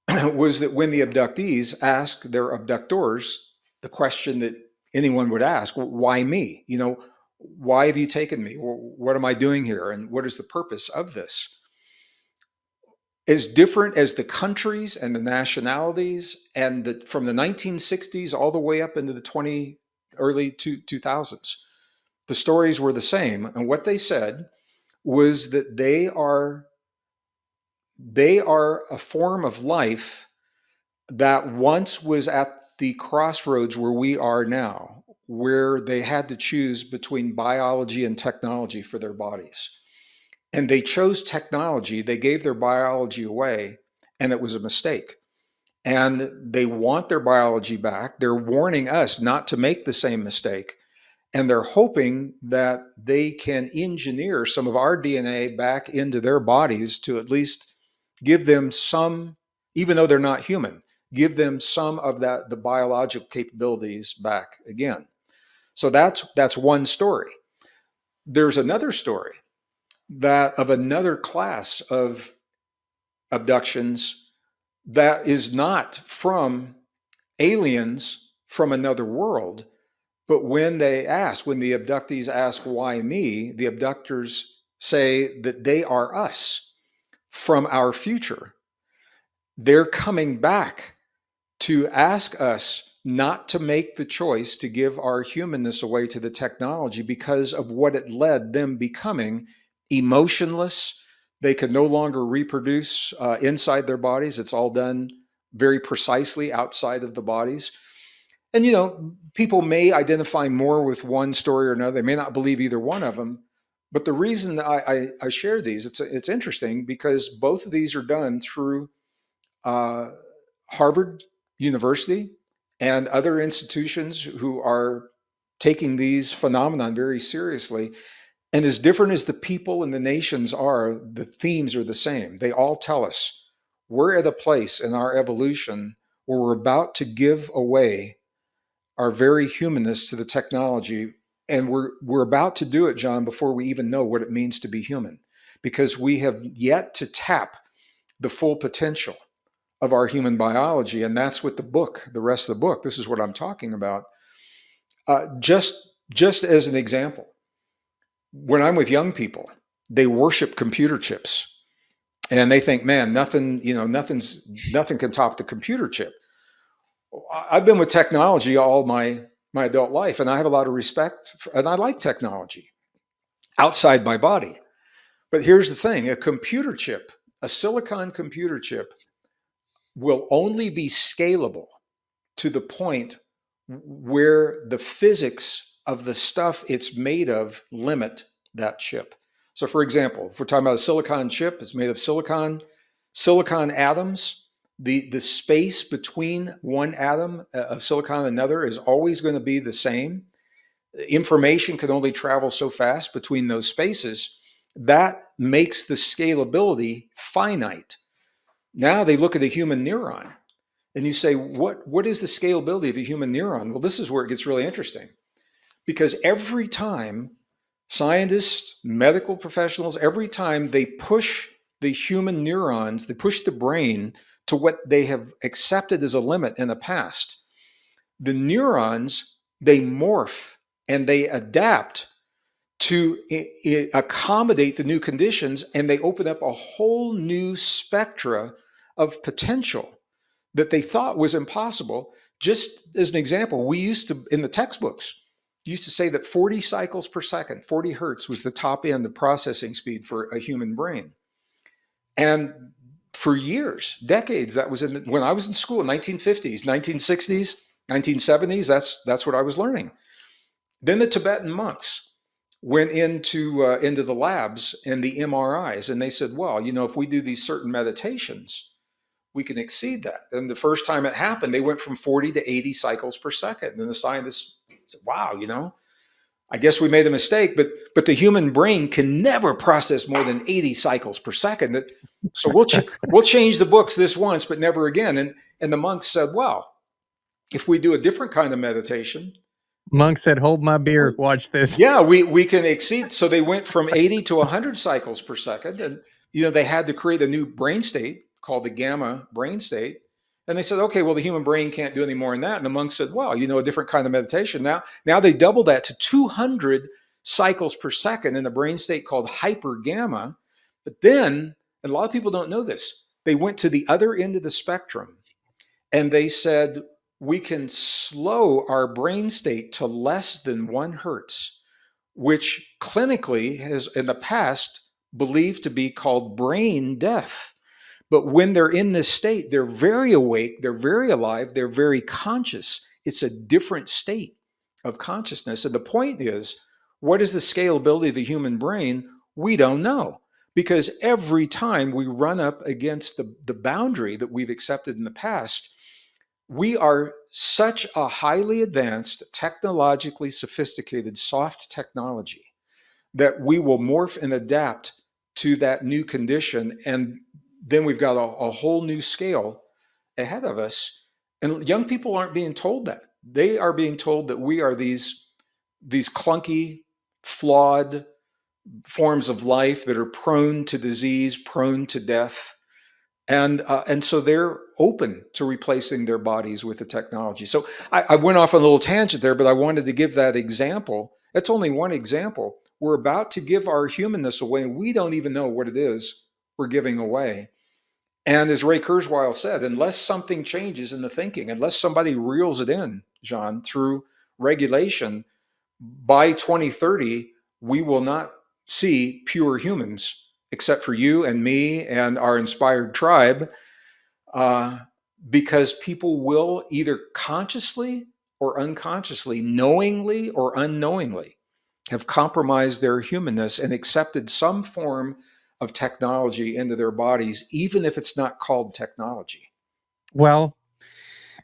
Speaker 1: was that when the abductees asked their abductors the question that anyone would ask, well, why me? You know, why have you taken me? What am I doing here? And what is the purpose of this? As different as the countries and the nationalities, and from the 1960s all the way up into the early 2000s, the stories were the same. And what they said was that they are a form of life that once was at the crossroads where we are now, where they had to choose between biology and technology for their bodies. And they chose technology, they gave their biology away, and it was a mistake. And they want their biology back. They're warning us not to make the same mistake. And they're hoping that they can engineer some of our DNA back into their bodies to at least give them some, even though they're not human, give them some of the biological capabilities back again. So that's one story. There's another story that of another class of abductions that is not from aliens from another world. But when the abductees ask, why me, the abductors say that they are us from our future. They're coming back to ask us not to make the choice to give our humanness away to the technology because of what it led them becoming emotionless. They could no longer reproduce inside their bodies. It's all done very precisely outside of the bodies. And, people may identify more with one story or another. They may not believe either one of them. But the reason I share these, it's interesting because both of these are done through Harvard University and other institutions who are taking these phenomenon very seriously. And as different as the people and the nations are, the themes are the same. They all tell us we're at a place in our evolution where we're about to give away our very humanness to the technology. And we're about to do it, John, before we even know what it means to be human, because we have yet to tap the full potential of our human biology. And that's what the rest of the book, this is what I'm talking about. Just as an example, when I'm with young people, they worship computer chips and they think, man, nothing can top the computer chip. I've been with technology all my adult life, and I have a lot of respect and I like technology outside my body. But here's the thing, a silicon computer chip will only be scalable to the point where the physics of the stuff it's made of limit that chip. So for example, if we're talking about a silicon chip, it's made of silicon atoms. The space between one atom of silicon and another is always going to be the same. Information can only travel so fast between those spaces. That makes the scalability finite. Now they look at a human neuron and you say, what is the scalability of a human neuron? Well, this is where it gets really interesting, because every time scientists, medical professionals, every time they push the human neurons, they push the brain to what they have accepted as a limit in the past, the neurons, they morph and they adapt to accommodate the new conditions, and they open up a whole new spectra of potential that they thought was impossible. Just as an example, we used to, in the textbooks, used to say that 40 cycles per second, 40 hertz was the top end of processing speed for a human brain. And for years, decades, that was when I was in school, 1950s, 1960s, 1970s, that's what I was learning. Then the Tibetan monks went into the labs and the MRIs, and they said, well, if we do these certain meditations, we can exceed that. And the first time it happened, they went from 40 to 80 cycles per second. And the scientists said, wow, I guess we made a mistake, but the human brain can never process more than 80 cycles per second. So we'll change the books this once, but never again. And the monks said, well, if we do a different kind of meditation.
Speaker 2: Monk said, hold my beer, watch this.
Speaker 1: Yeah, we can exceed. So they went from 80 to 100 cycles per second. And, they had to create a new brain state called the gamma brain state. And they said, okay, well, the human brain can't do any more than that. And the monks said, well, a different kind of meditation. Now they doubled that to 200 cycles per second in a brain state called hyper gamma. But then, and a lot of people don't know this, they went to the other end of the spectrum and they said, we can slow our brain state to less than 1 hertz, which clinically has in the past believed to be called brain death. But when they're in this state, they're very awake, they're very alive, they're very conscious. It's a different state of consciousness. And the point is, what is the scalability of the human brain? We don't know. Because every time we run up against the boundary that we've accepted in the past, we are such a highly advanced, technologically sophisticated, soft technology that we will morph and adapt to that new condition. And then we've got a whole new scale ahead of us. And young people aren't being told that. They are being told that we are these clunky, flawed forms of life that are prone to disease, prone to death. And so they're open to replacing their bodies with the technology. So I went off on a little tangent there, but I wanted to give that example. That's only one example. We're about to give our humanness away, and we don't even know what it is we're giving away. And as Ray Kurzweil said, unless something changes in the thinking, unless somebody reels it in, John, through regulation, by 2030, we will not see pure humans, except for you and me and our inspired tribe, uh, because people will either consciously or unconsciously, knowingly or unknowingly, have compromised their humanness and accepted some form of technology into their bodies, even if it's not called technology.
Speaker 2: Well,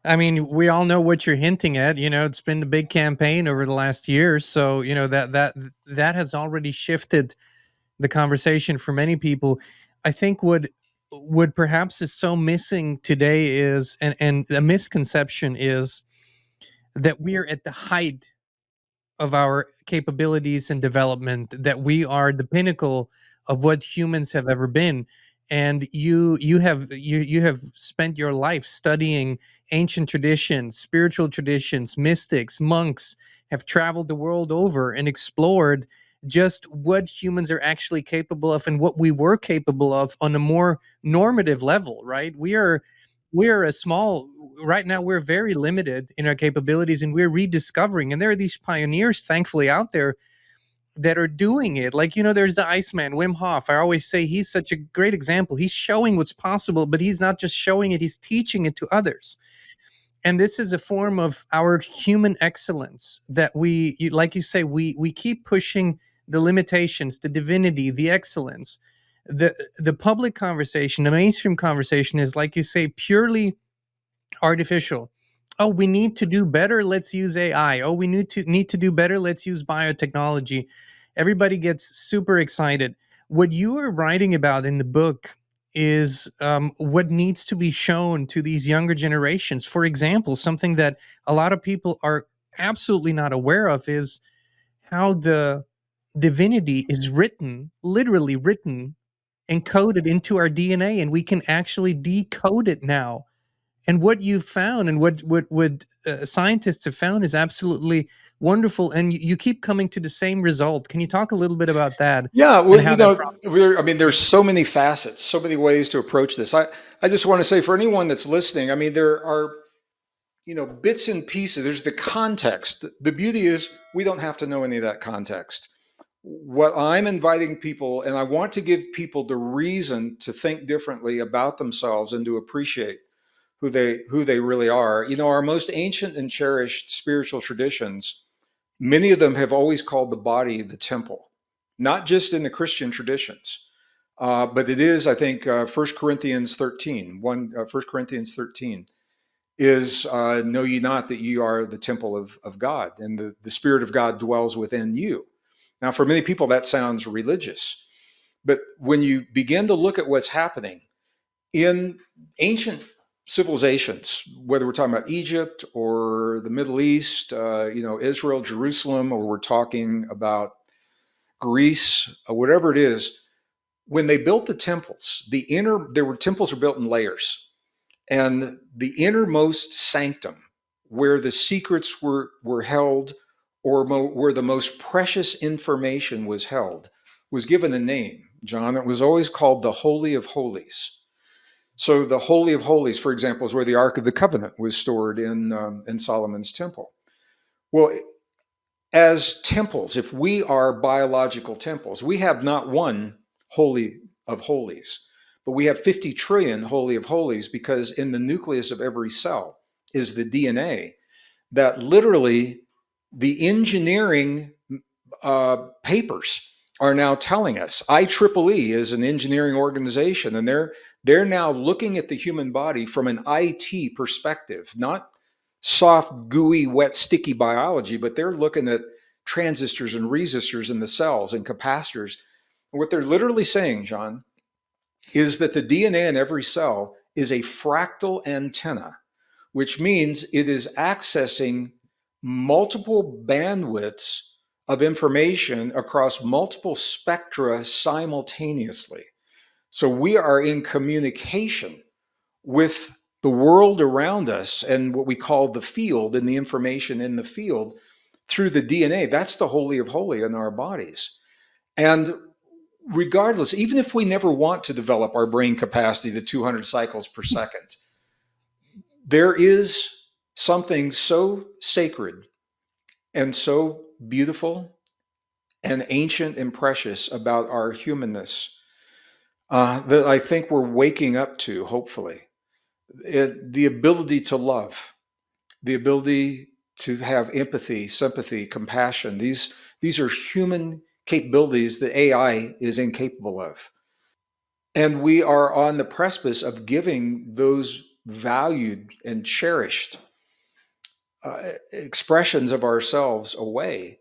Speaker 2: I mean, we all know what you're hinting at. It's been the big campaign over the last year, so that has already shifted the conversation for many people. I think what perhaps is so missing today is, and a misconception is, that we are at the height of our capabilities and development, that we are the pinnacle of what humans have ever been. And you have spent your life studying ancient traditions, spiritual traditions, mystics, monks, have traveled the world over and explored just what humans are actually capable of and what we were capable of on a more normative level, right? We are a small right now, we're very limited in our capabilities, and we're rediscovering, and there are these pioneers thankfully out there that are doing it. Like, there's the Iceman, Wim Hof. I always say he's such a great example. He's showing what's possible, but he's not just showing it, he's teaching it to others. And this is a form of our human excellence that like you say, we keep pushing the limitations, the divinity, the excellence. The public conversation, the mainstream conversation is, like you say, purely artificial. Oh, we need to do better, let's use AI. Oh, we need to do better, let's use biotechnology. Everybody gets super excited. What you are writing about in the book is what needs to be shown to these younger generations. For example, something that a lot of people are absolutely not aware of is how the divinity is written, literally written, encoded into our DNA, and we can actually decode it now. And what you found, and what scientists have found, is absolutely wonderful. And you keep coming to the same result. Can you talk a little bit about that
Speaker 1: Yeah,
Speaker 2: and
Speaker 1: well,
Speaker 2: how that process?
Speaker 1: I mean, there's so many facets, so many ways to approach this. I just want to say for anyone that's listening, I mean, there are, bits and pieces. There's the context. The beauty is we don't have to know any of that context. What I'm inviting people, and I want to give people the reason to think differently about themselves and to appreciate who they really are. Our most ancient and cherished spiritual traditions, many of them have always called the body the temple, not just in the Christian traditions, but it is, I think, 1 Corinthians 13, 1 Corinthians 13 is, know ye not that you are the temple of God, and the Spirit of God dwells within you. Now, for many people, that sounds religious. But when you begin to look at what's happening in ancient civilizations, whether we're talking about Egypt or the Middle East, Israel, Jerusalem, or we're talking about Greece, whatever it is, when they built the temples, temples were built in layers, and the innermost sanctum, where the secrets were held, or where the most precious information was held, was given a name. John, it was always called the Holy of Holies. So the Holy of Holies, for example, is where the Ark of the Covenant was stored in Solomon's temple. Well, as temples, if we are biological temples, we have not one Holy of Holies, but we have 50 trillion holy of holies, because in the nucleus of every cell is the DNA that literally the engineering papers are now telling us. IEEE is an engineering organization, and they're now looking at the human body from an IT perspective, not soft, gooey, wet, sticky biology, but they're looking at transistors and resistors in the cells and capacitors. And what they're literally saying, John, is that the DNA in every cell is a fractal antenna, which means it is accessing multiple bandwidths of information across multiple spectra simultaneously. So we are in communication with the world around us and what we call the field and the information in the field through the DNA. That's the holy of holy in our bodies. And regardless, even if we never want to develop our brain capacity to 200 cycles per second, there is something so sacred and so beautiful and ancient and precious about our humanness that I think we're waking up to, hopefully. The ability to love, the ability to have empathy, sympathy, compassion. These are human capabilities that AI is incapable of. And we are on the precipice of giving those valued and cherished expressions of ourselves away.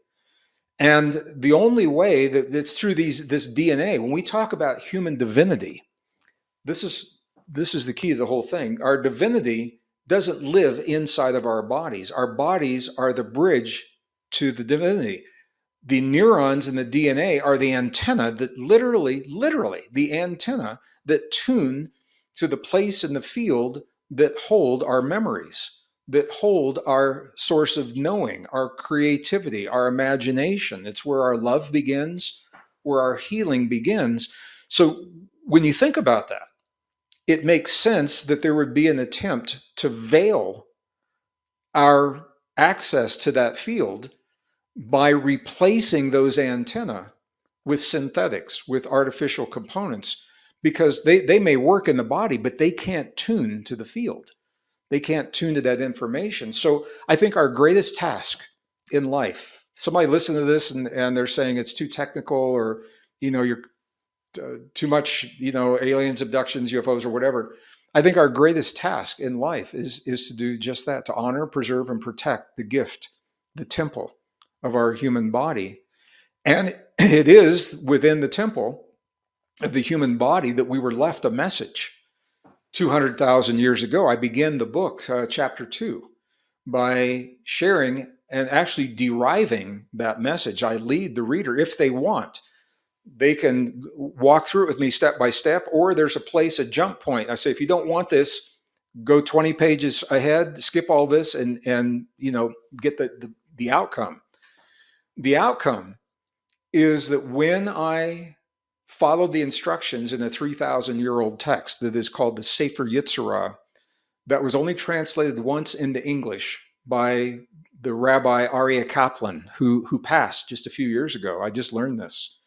Speaker 1: And the only way that's through this DNA. When we talk about human divinity, this is the key to the whole thing. Our divinity doesn't live inside of our bodies. Our bodies are the bridge to the divinity. The neurons in the DNA are the antenna that literally the antenna that tune to the place in the field that hold our memories, that hold our source of knowing, our creativity, our imagination. It's where our love begins, where our healing begins. So when you think about that, it makes sense that there would be an attempt to veil our access to that field by replacing those antennae with synthetics, with artificial components, because they may work in the body, but they can't tune to the field. They can't tune to that information. So I think our greatest task in life, somebody listen to this and they're saying it's too technical, or, you're too much, aliens, abductions, UFOs, or whatever. I think our greatest task in life is to do just that, to honor, preserve, and protect the gift, the temple of our human body. And it is within the temple of the human body that we were left a message 200,000 years ago. I begin the book, chapter 2, by sharing and actually deriving that message. I lead the reader. If they want, they can walk through it with me step by step, or there's a jump point. I say, if you don't want this, go 20 pages ahead, skip all this, and get the outcome. The outcome is that when I followed the instructions in a 3,000-year-old text that is called the Sefer Yetzirah, that was only translated once into English by the Rabbi Aryeh Kaplan, who passed just a few years ago. I just learned this.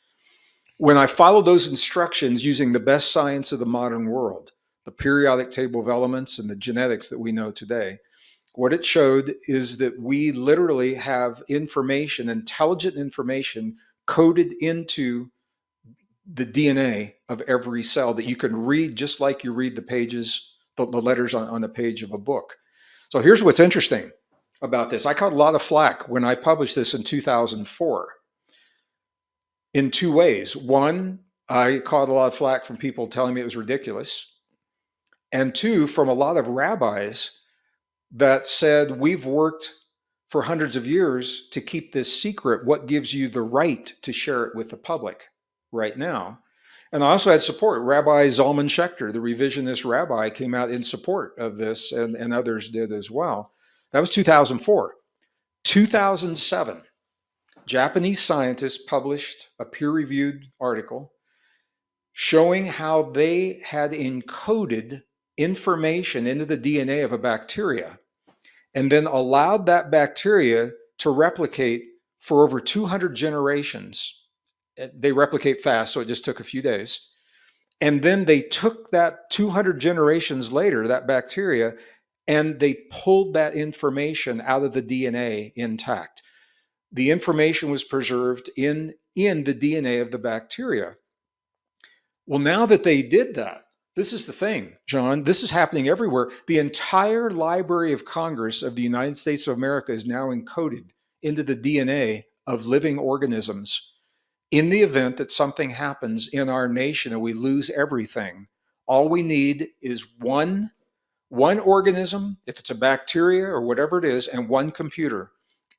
Speaker 1: When I followed those instructions using the best science of the modern world, the periodic table of elements and the genetics that we know today, what it showed is that we literally have information, intelligent information, coded into the DNA of every cell that you can read just like you read the pages, the letters on the page of a book. So here's what's interesting about this. I caught a lot of flack when I published this in 2004 in two ways. One, I caught a lot of flack from people telling me it was ridiculous. And two, from a lot of rabbis that said, we've worked for hundreds of years to keep this secret. What gives you the right to share it with the public right now? And I also had support. Rabbi Zalman Schachter, the revisionist rabbi, came out in support of this, and others did as well. That was 2004. 2007, Japanese scientists published a peer-reviewed article showing how they had encoded information into the DNA of a bacteria and then allowed that bacteria to replicate for over 200 generations. They replicate fast, so it just took a few days. And then they took that 200 generations later, that bacteria, and they pulled that information out of the DNA intact. The information was preserved in the DNA of the bacteria. Well, now that they did that, this is the thing, John, this is happening everywhere. The entire Library of Congress of the United States of America is now encoded into the DNA of living organisms. In the event that something happens in our nation and we lose everything, all we need is one organism, if it's a bacteria or whatever it is, and one computer.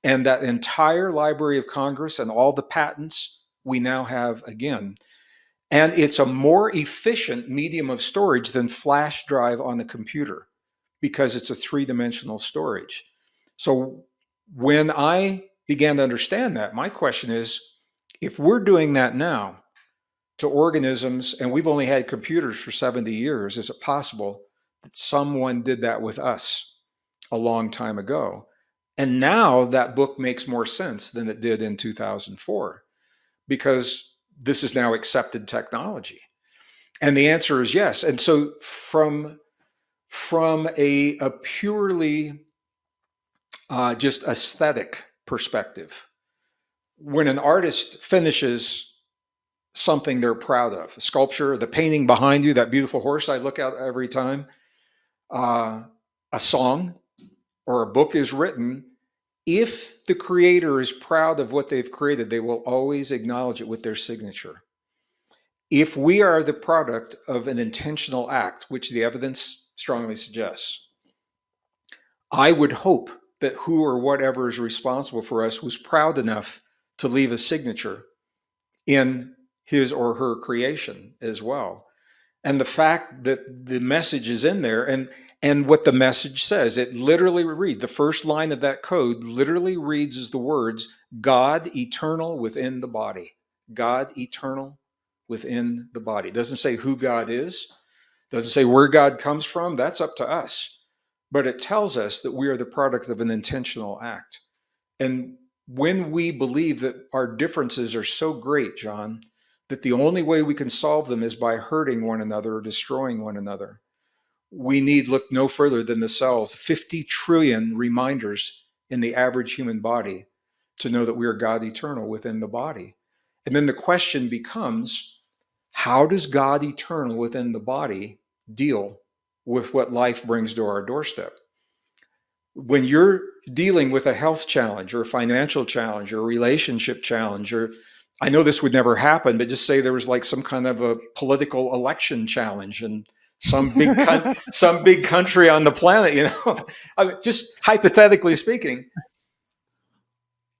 Speaker 1: And that entire Library of Congress and all the patents we now have again. And it's a more efficient medium of storage than flash drive on the computer because it's a three-dimensional storage. So when I began to understand that, my question is, if we're doing that now to organisms, and we've only had computers for 70 years, is it possible that someone did that with us a long time ago? And now that book makes more sense than it did in 2004 because this is now accepted technology. And the answer is yes. And so from a purely just aesthetic perspective, when an artist finishes something they're proud of, a sculpture, the painting behind you, that beautiful horse I look at every time, a song or a book is written, if the creator is proud of what they've created, they will always acknowledge it with their signature. If we are the product of an intentional act, which the evidence strongly suggests, I would hope that who or whatever is responsible for us was proud enough to leave a signature in his or her creation as well. And the fact that the message is in there and what the message says, it literally reads, the first line of that code literally reads as the words, God eternal within the body. God eternal within the body. It doesn't say who God is, doesn't say where God comes from. That's up to us. But it tells us that we are the product of an intentional act. And when we believe that our differences are so great, John, that the only way we can solve them is by hurting one another or destroying one another, we need look no further than the cells, 50 trillion reminders in the average human body to know that we are God eternal within the body. And then the question becomes, how does God eternal within the body deal with what life brings to our doorstep? When you're dealing with a health challenge or a financial challenge or a relationship challenge, or I know this would never happen, but just say there was like some kind of a political election challenge and some big country on the planet, I mean, just hypothetically speaking,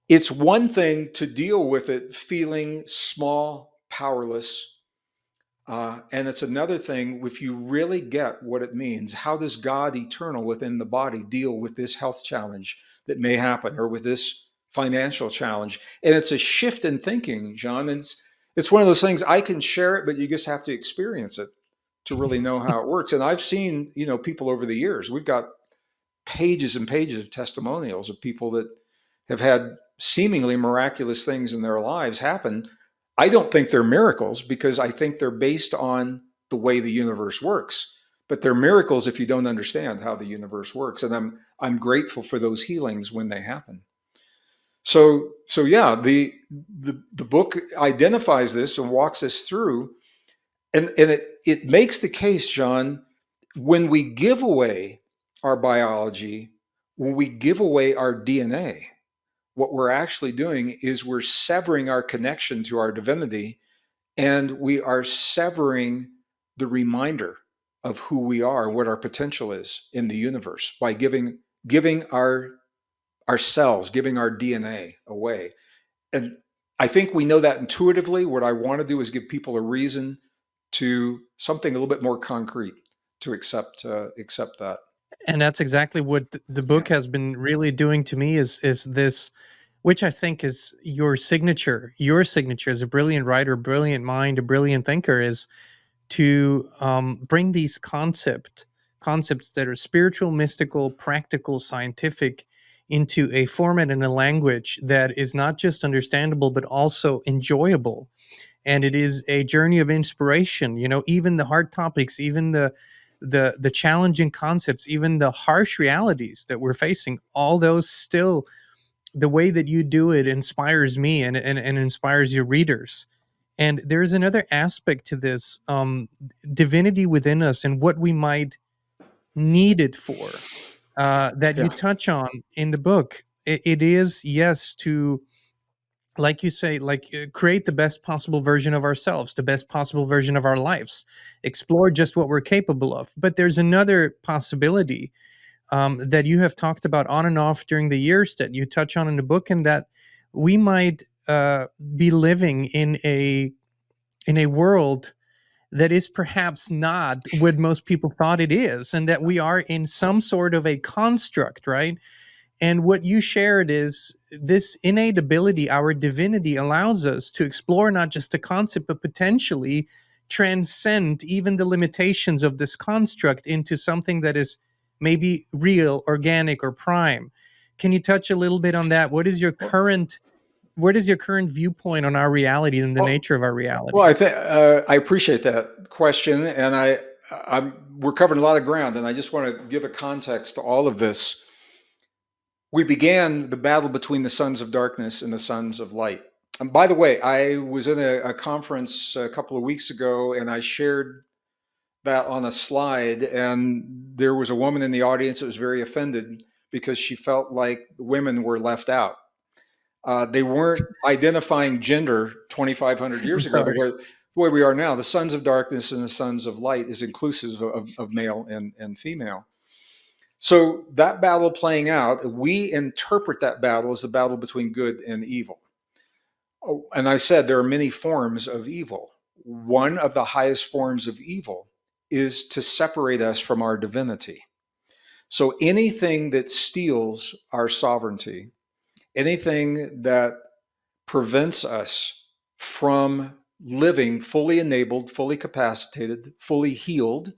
Speaker 1: it's one thing to deal with it feeling small, powerless. And it's another thing, if you really get what it means, how does God eternal within the body deal with this health challenge that may happen or with this financial challenge? And it's a shift in thinking, John. And it's one of those things, I can share it, but you just have to experience it to really know how it works. And I've seen, people over the years, we've got pages and pages of testimonials of people that have had seemingly miraculous things in their lives happen. I don't think they're miracles because I think they're based on the way the universe works. But they're miracles if you don't understand how the universe works. And I'm grateful for those healings when they happen. So yeah, the book identifies this and walks us through, and it makes the case, John, when we give away our biology, when we give away our DNA, what we're actually doing is we're severing our connection to our divinity, and we are severing the reminder of who we are and what our potential is in the universe by giving our cells, giving our DNA away. And I think we know that intuitively. What I want to do is give people a reason to something a little bit more concrete to accept that.
Speaker 2: And that's exactly what the book has been really doing to me is this, which I think is your signature. Your signature as a brilliant writer, brilliant mind, a brilliant thinker is to bring these concepts that are spiritual, mystical, practical, scientific into a format and a language that is not just understandable, but also enjoyable. and it is a journey of inspiration. You know, even the hard topics, even the challenging concepts, even the harsh realities that we're facing, all those still, the way that you do it inspires me and inspires your readers. And there's another aspect to this, divinity within us and what we might need it for, that you
Speaker 1: Yeah.
Speaker 2: touch on in the book. It is, yes, to, like you say, like, create the best possible version of ourselves, the best possible version of our lives, explore just what we're capable of. But there's another possibility, that you have talked about on and off during the years, that you touch on in the book, and that we might be living in a world that is perhaps not what most people thought it is, and that we are in some sort of a construct, right? And what you shared is this innate ability, our divinity, allows us to explore not just the concept, but potentially transcend even the limitations of this construct into something that is maybe real, organic, or prime. Can you touch a little bit on that? What is your current viewpoint on our reality and the
Speaker 1: Well,
Speaker 2: nature of our
Speaker 1: well,
Speaker 2: reality?
Speaker 1: I think I appreciate that question, and we're covering a lot of ground, and I just want to give a context to all of this. We began the battle between the sons of darkness and the sons of light. And by the way, I was in a conference a couple of weeks ago, and I shared that on a slide, and there was a woman in the audience that was very offended because she felt like women were left out. They weren't identifying gender 2,500 years ago
Speaker 2: Sorry.
Speaker 1: the way we are now. The sons of darkness and the sons of light is inclusive of male and female. So that battle playing out, we interpret that battle as the battle between good and evil. Oh, and I said there are many forms of evil. One of the highest forms of evil is to separate us from our divinity. So anything that steals our sovereignty, anything that prevents us from living fully enabled, fully capacitated, fully healed,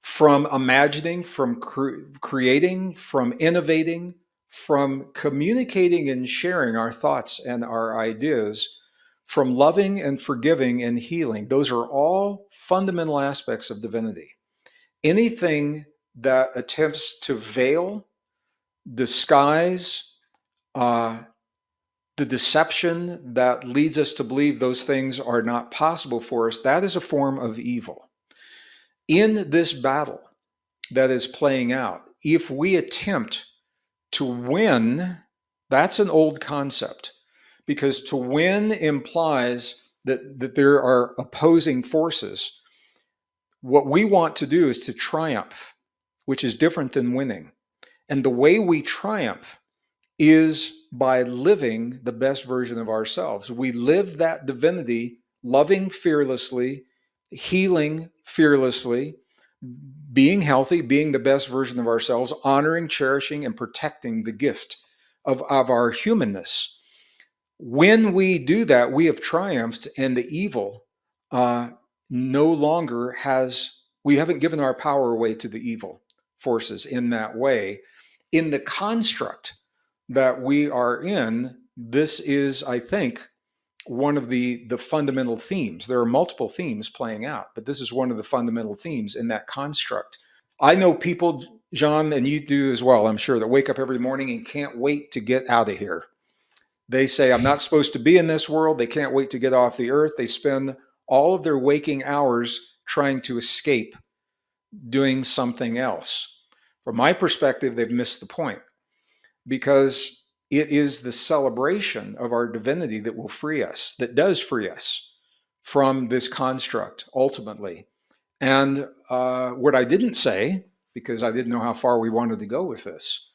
Speaker 1: from imagining, from creating, from innovating, from communicating and sharing our thoughts and our ideas, from loving and forgiving and healing. Those are all fundamental aspects of divinity. Anything that attempts to veil, disguise, uh, the deception that leads us to believe those things are not possible for us, that is a form of evil. In this battle that is playing out, if we attempt to win, that's an old concept, because to win implies that there are opposing forces. What we want to do is to triumph, which is different than winning. And the way we triumph is by living the best version of ourselves. We live that divinity, loving fearlessly, healing fearlessly, being healthy, being the best version of ourselves, honoring, cherishing, and protecting the gift of our humanness. When we do that, we have triumphed, and the evil no longer has, we haven't given our power away to the evil forces in that way. In the construct that we are in, this is, I think, one of the fundamental themes. There are multiple themes playing out, but this is one of the fundamental themes in that construct. I know people, John, and you do as well, I'm sure, that wake up every morning and can't wait to get out of here. They say, I'm not supposed to be in this world. They can't wait to get off the earth. They spend all of their waking hours trying to escape doing something else. From my perspective, they've missed the point, because it is the celebration of our divinity that will free us, that does free us from this construct ultimately. And what I didn't say, because I didn't know how far we wanted to go with this,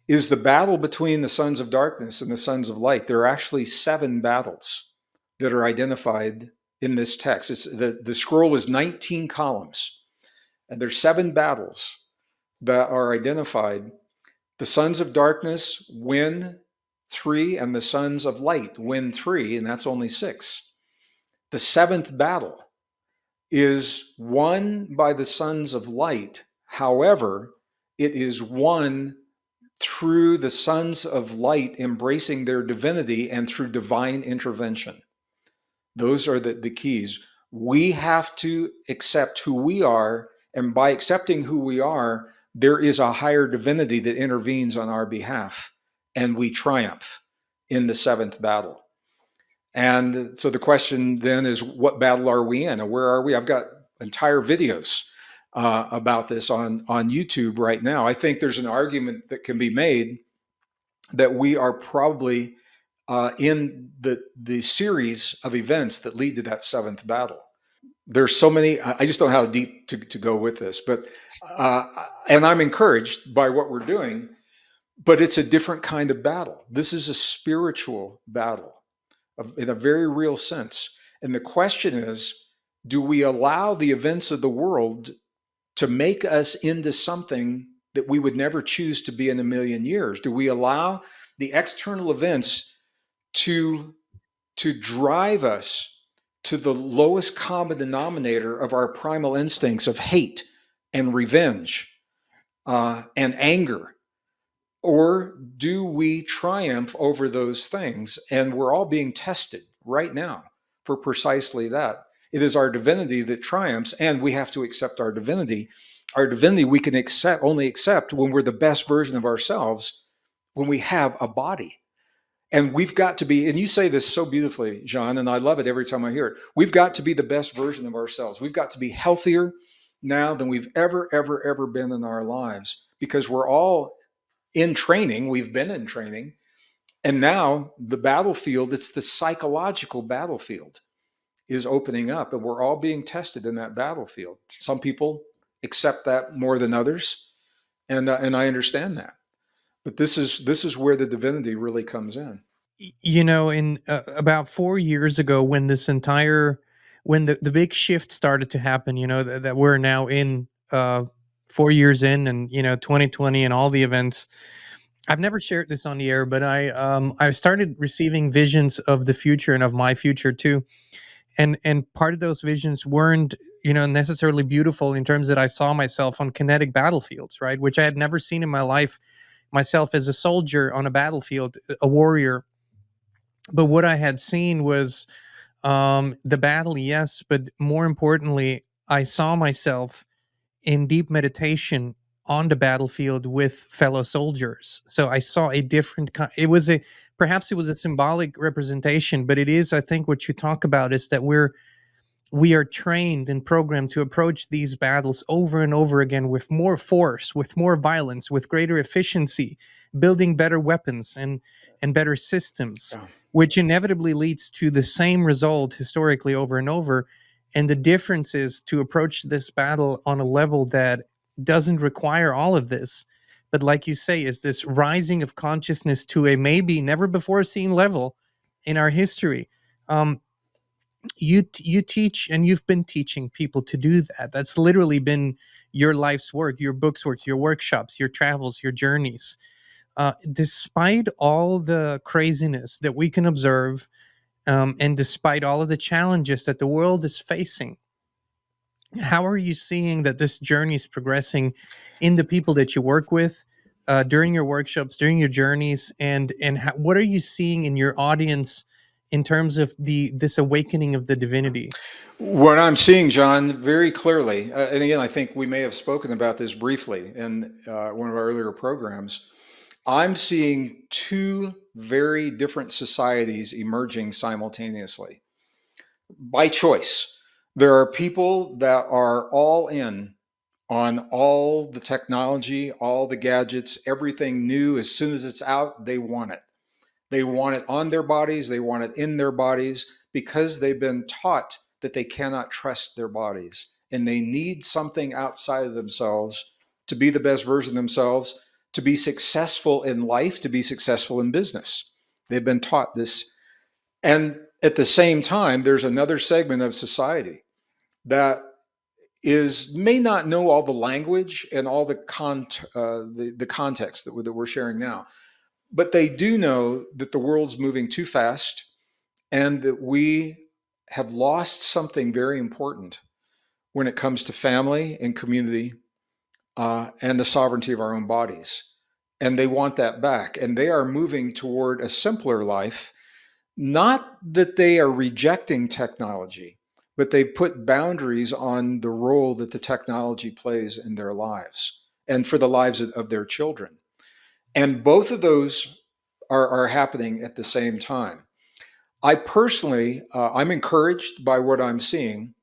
Speaker 1: is the battle between the sons of darkness and the sons of light. There are actually 7 battles that are identified in this text. The scroll is 19 columns, and there's 7 battles that are identified. The sons of darkness win 3, and the sons of light win 3, and that's only 6. The 7th battle is won by the sons of light. However, it is won through the sons of light embracing their divinity and through divine intervention. Those are the keys. We have to accept who we are, and by accepting who we are, there is a higher divinity that intervenes on our behalf, and we triumph in the seventh battle. And so the question then is, what battle are we in, and where are we? I've got entire videos about this on YouTube right now. I think there's an argument that can be made that we are probably in the series of events that lead to that seventh battle. There's so many. I just don't know how deep to go with this, but and I'm encouraged by what we're doing. But it's a different kind of battle. This is a spiritual battle in a very real sense. And the question is, do we allow the events of the world to make us into something that we would never choose to be in a million years? Do we allow the external events to drive us to the lowest common denominator of our primal instincts of hate and revenge and anger? Or do we triumph over those things? And we're all being tested right now for precisely that. It is our divinity that triumphs, and we have to accept our divinity. Our divinity we can only accept when we're the best version of ourselves, when we have a body. And we've got to be, and you say this so beautifully, John, and I love it every time I hear it. We've got to be the best version of ourselves. We've got to be healthier now than we've ever been in our lives, because we're all in training. We've been in training. And now the battlefield, it's the psychological battlefield, is opening up, and we're all being tested in that battlefield. Some people accept that more than others, and I understand that. But this is where the divinity really comes in.
Speaker 2: In about 4 years ago, when the big shift started to happen, that we're now in 4 years in, and 2020 and all the events. I've never shared this on the air, but I started receiving visions of the future and of my future too. And part of those visions weren't necessarily beautiful, in terms that I saw myself on kinetic battlefields, right, which I had never seen in my life, myself as a soldier on a battlefield, a warrior. But what I had seen was the battle, yes, but more importantly, I saw myself in deep meditation on the battlefield with fellow soldiers. So I saw a different it was a, perhaps it was a symbolic representation, but it is, I think, what you talk about is that we are trained and programmed to approach these battles over and over again with more force, with more violence, with greater efficiency, building better weapons and better systems,
Speaker 1: Yeah.
Speaker 2: which inevitably leads to the same result historically over and over. And the difference is to approach this battle on a level that doesn't require all of this, but like you say, is this rising of consciousness to a maybe never before seen level in our history. Um, you teach, and you've been teaching people to do that. That's literally been your life's work, your book's work, your workshops, your travels, your journeys. Despite all the craziness that we can observe, and despite all of the challenges that the world is facing, how are you seeing that this journey is progressing in the people that you work with, during your workshops, during your journeys, and what are you seeing in your audience in terms of this awakening of the divinity?
Speaker 1: What I'm seeing, John, very clearly, and again, I think we may have spoken about this briefly in one of our earlier programs. I'm seeing two very different societies emerging simultaneously by choice. There are people that are all in on all the technology, all the gadgets, everything new. As soon as it's out, they want it. They want it on their bodies, they want it in their bodies, because they've been taught that they cannot trust their bodies. And they need something outside of themselves to be the best version of themselves, to be successful in life, to be successful in business. They've been taught this. And at the same time, there's another segment of society that may not know all the language and all the context that we're sharing now, but they do know that the world's moving too fast, and that we have lost something very important when it comes to family and community, and the sovereignty of our own bodies. And they want that back. And they are moving toward a simpler life Not that they are rejecting technology, but they put boundaries on the role that the technology plays in their lives and for the lives of their children. And both of those are happening at the same time. I personally, I'm encouraged by what I'm seeing.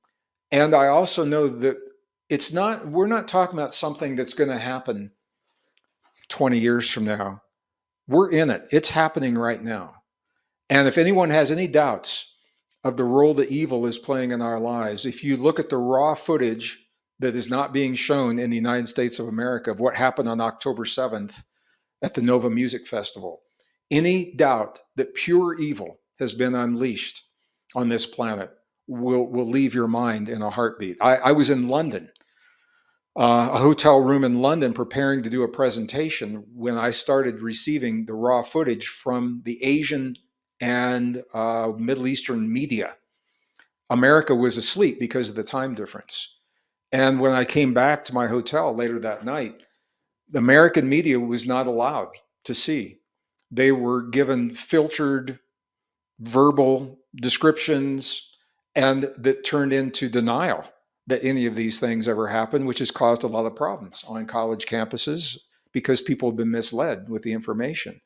Speaker 1: And I also know that we're not talking about something that's going to happen 20 years from now. We're in it. It's happening right now. And if anyone has any doubts of the role that evil is playing in our lives, if you look at the raw footage that is not being shown in the United States of America of what happened on October 7th at the Nova Music Festival, any doubt that pure evil has been unleashed on this planet will leave your mind in a heartbeat. I was in London, a hotel room in London, preparing to do a presentation when I started receiving the raw footage from the Asian and Middle Eastern media. America was asleep because of the time difference. And when I came back to my hotel later that night, the American media was not allowed to see. They were given filtered verbal descriptions, and that turned into denial that any of these things ever happened, which has caused a lot of problems on college campuses because people have been misled with the information.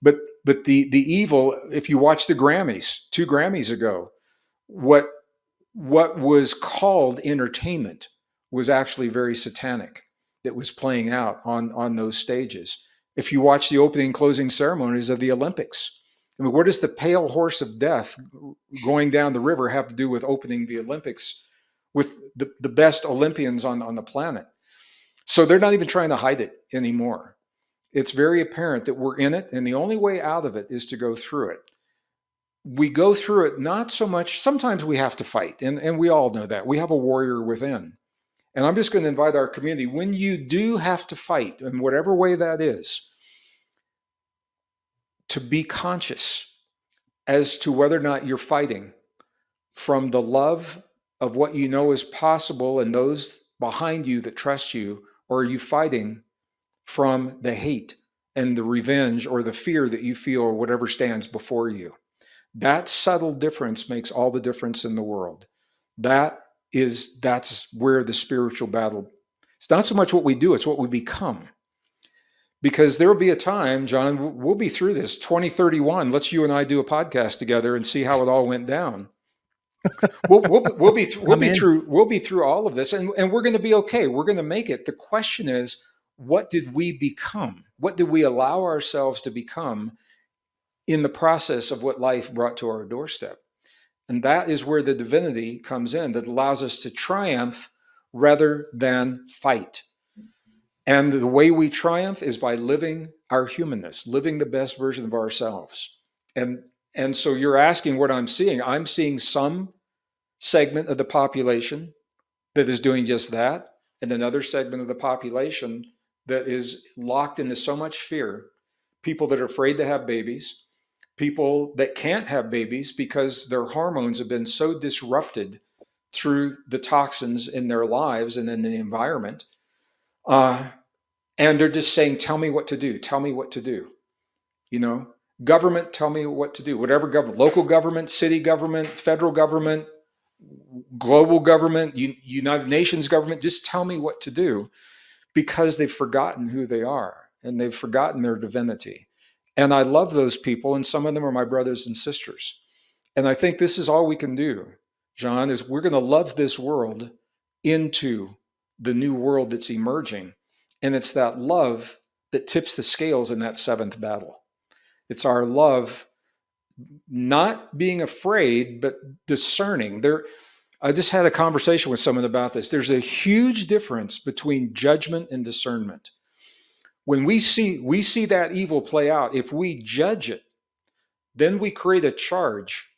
Speaker 1: But the evil, if you watch the Grammys, 2 Grammys ago, what was called entertainment was actually very satanic that was playing out on those stages. If you watch the opening and closing ceremonies of the Olympics, I mean, what does the pale horse of death going down the river have to do with opening the Olympics with the best Olympians on the planet? So they're not even trying to hide it anymore. It's very apparent that we're in it, and the only way out of it is to go through it. We go through it not so much, sometimes we have to fight, and we all know that. We have a warrior within. And I'm just going to invite our community, when you do have to fight, in whatever way that is, to be conscious as to whether or not you're fighting from the love of what you know is possible and those behind you that trust you, or are you fighting from the hate and the revenge or the fear that you feel or whatever stands before you? That subtle difference makes all the difference in the world. That's where the spiritual battle, it's not so much what we do, it's what we become. Because there will be a time, John, we'll be through this 2031. Let's you and I do a podcast together and see how it all went down. We'll be through all of this, and we're going to be okay. We're going to make it. The question is, what did we become? What did we allow ourselves to become in the process of what life brought to our doorstep? And that is where the divinity comes in, that allows us to triumph rather than fight. And the way we triumph is by living our humanness, living the best version of ourselves. And so you're asking what I'm seeing. I'm seeing some segment of the population that is doing just that, and another segment of the population that is locked into so much fear. People that are afraid to have babies, people that can't have babies because their hormones have been so disrupted through the toxins in their lives and in the environment. And they're just saying, tell me what to do. Tell me what to do. You know, government, tell me what to do. Whatever government, local government, city government, federal government, global government, United Nations government, just tell me what to do, because they've forgotten who they are and they've forgotten their divinity. And I love those people, and some of them are my brothers and sisters. And I think this is all we can do, John, is we're going to love this world into the new world that's emerging. And it's that love that tips the scales in that seventh battle. It's our love, not being afraid, but discerning. I just had a conversation with someone about this. There's a huge difference between judgment and discernment. When we see that evil play out, if we judge it, then we create a charge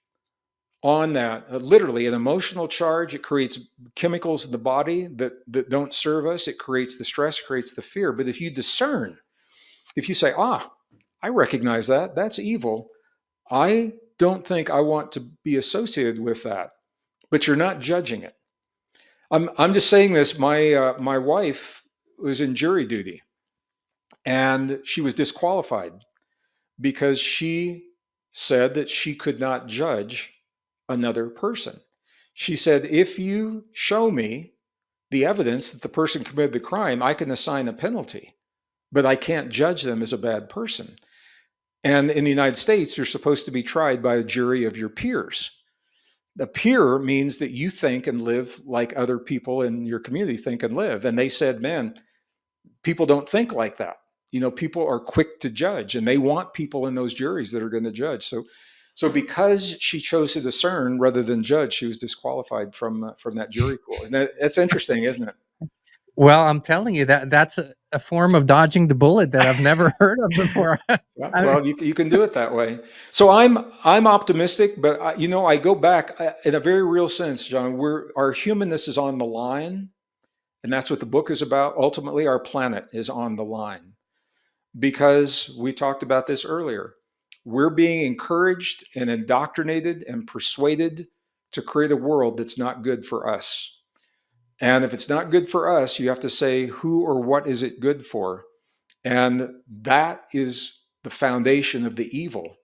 Speaker 1: on that, literally an emotional charge. It creates chemicals in the body that don't serve us. It creates the stress, creates the fear. But if you discern, if you say, I recognize that, that's evil. I don't think I want to be associated with that. But you're not judging it. I'm just saying this. My wife was in jury duty, and she was disqualified because she said that she could not judge another person. She said, if you show me the evidence that the person committed the crime, I can assign a penalty, but I can't judge them as a bad person. And in the United States, you're supposed to be tried by a jury of your peers. The peer means that you think and live like other people in your community think and live. And they said, man, people don't think like that. People are quick to judge, and they want people in those juries that are going to judge. So because she chose to discern rather than judge, she was disqualified from that jury pool. That's interesting, isn't it?
Speaker 2: Well, I'm telling you that's a form of dodging the bullet that I've never heard of before.
Speaker 1: Yeah, well, you can do it that way. So I'm optimistic, but I go back in a very real sense, John. Our humanness is on the line, and that's what the book is about. Ultimately, our planet is on the line because we talked about this earlier. We're being encouraged and indoctrinated and persuaded to create a world that's not good for us. And if it's not good for us, you have to say, who or what is it good for? And that is the foundation of the evil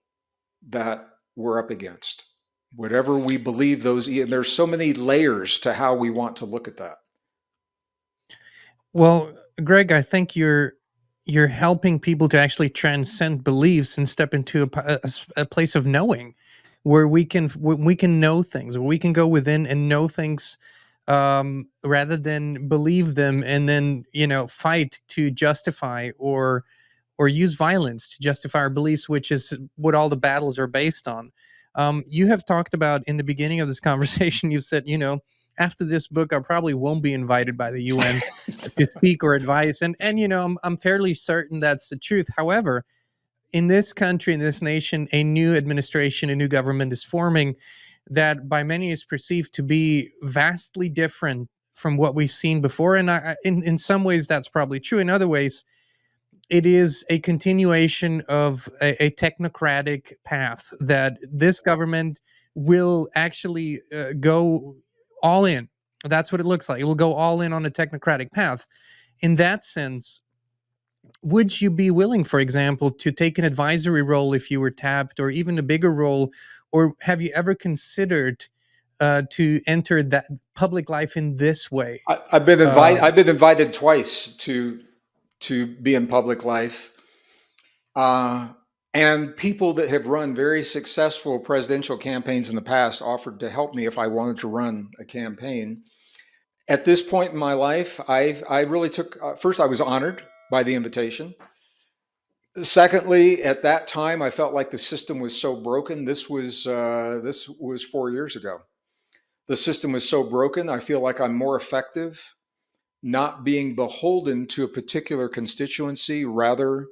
Speaker 1: that we're up against. Whatever we believe and there's so many layers to how we want to look at that.
Speaker 2: Well, Greg, I think you're helping people to actually transcend beliefs and step into a place of knowing, where we can know things, where we can go within and know things, rather than believe them and then fight to justify or use violence to justify our beliefs, which is what all the battles are based on. You have talked about in the beginning of this conversation, you said, after this book, I probably won't be invited by the UN to speak or advise. And I'm fairly certain that's the truth. However, in this country, in this nation, a new administration, a new government is forming that by many is perceived to be vastly different from what we've seen before. And in some ways, that's probably true. In other ways, it is a continuation of a technocratic path that this government will actually go all in. That's what it looks like. It will go all in on a technocratic path. In that sense, would you be willing, for example, to take an advisory role if you were tapped, or even a bigger role? Or have you ever considered to enter that public life in this way?
Speaker 1: I've been invited.
Speaker 2: Um,
Speaker 1: I've been invited twice to be in public life, uh, and people that have run very successful presidential campaigns in the past offered to help me if I wanted to run a campaign. At this point in my life, I really took. First, I was honored by the invitation. Secondly, at that time, I felt like the system was so broken. This was 4 years ago. The system was so broken. I feel like I'm more effective not being beholden to a particular constituency, rather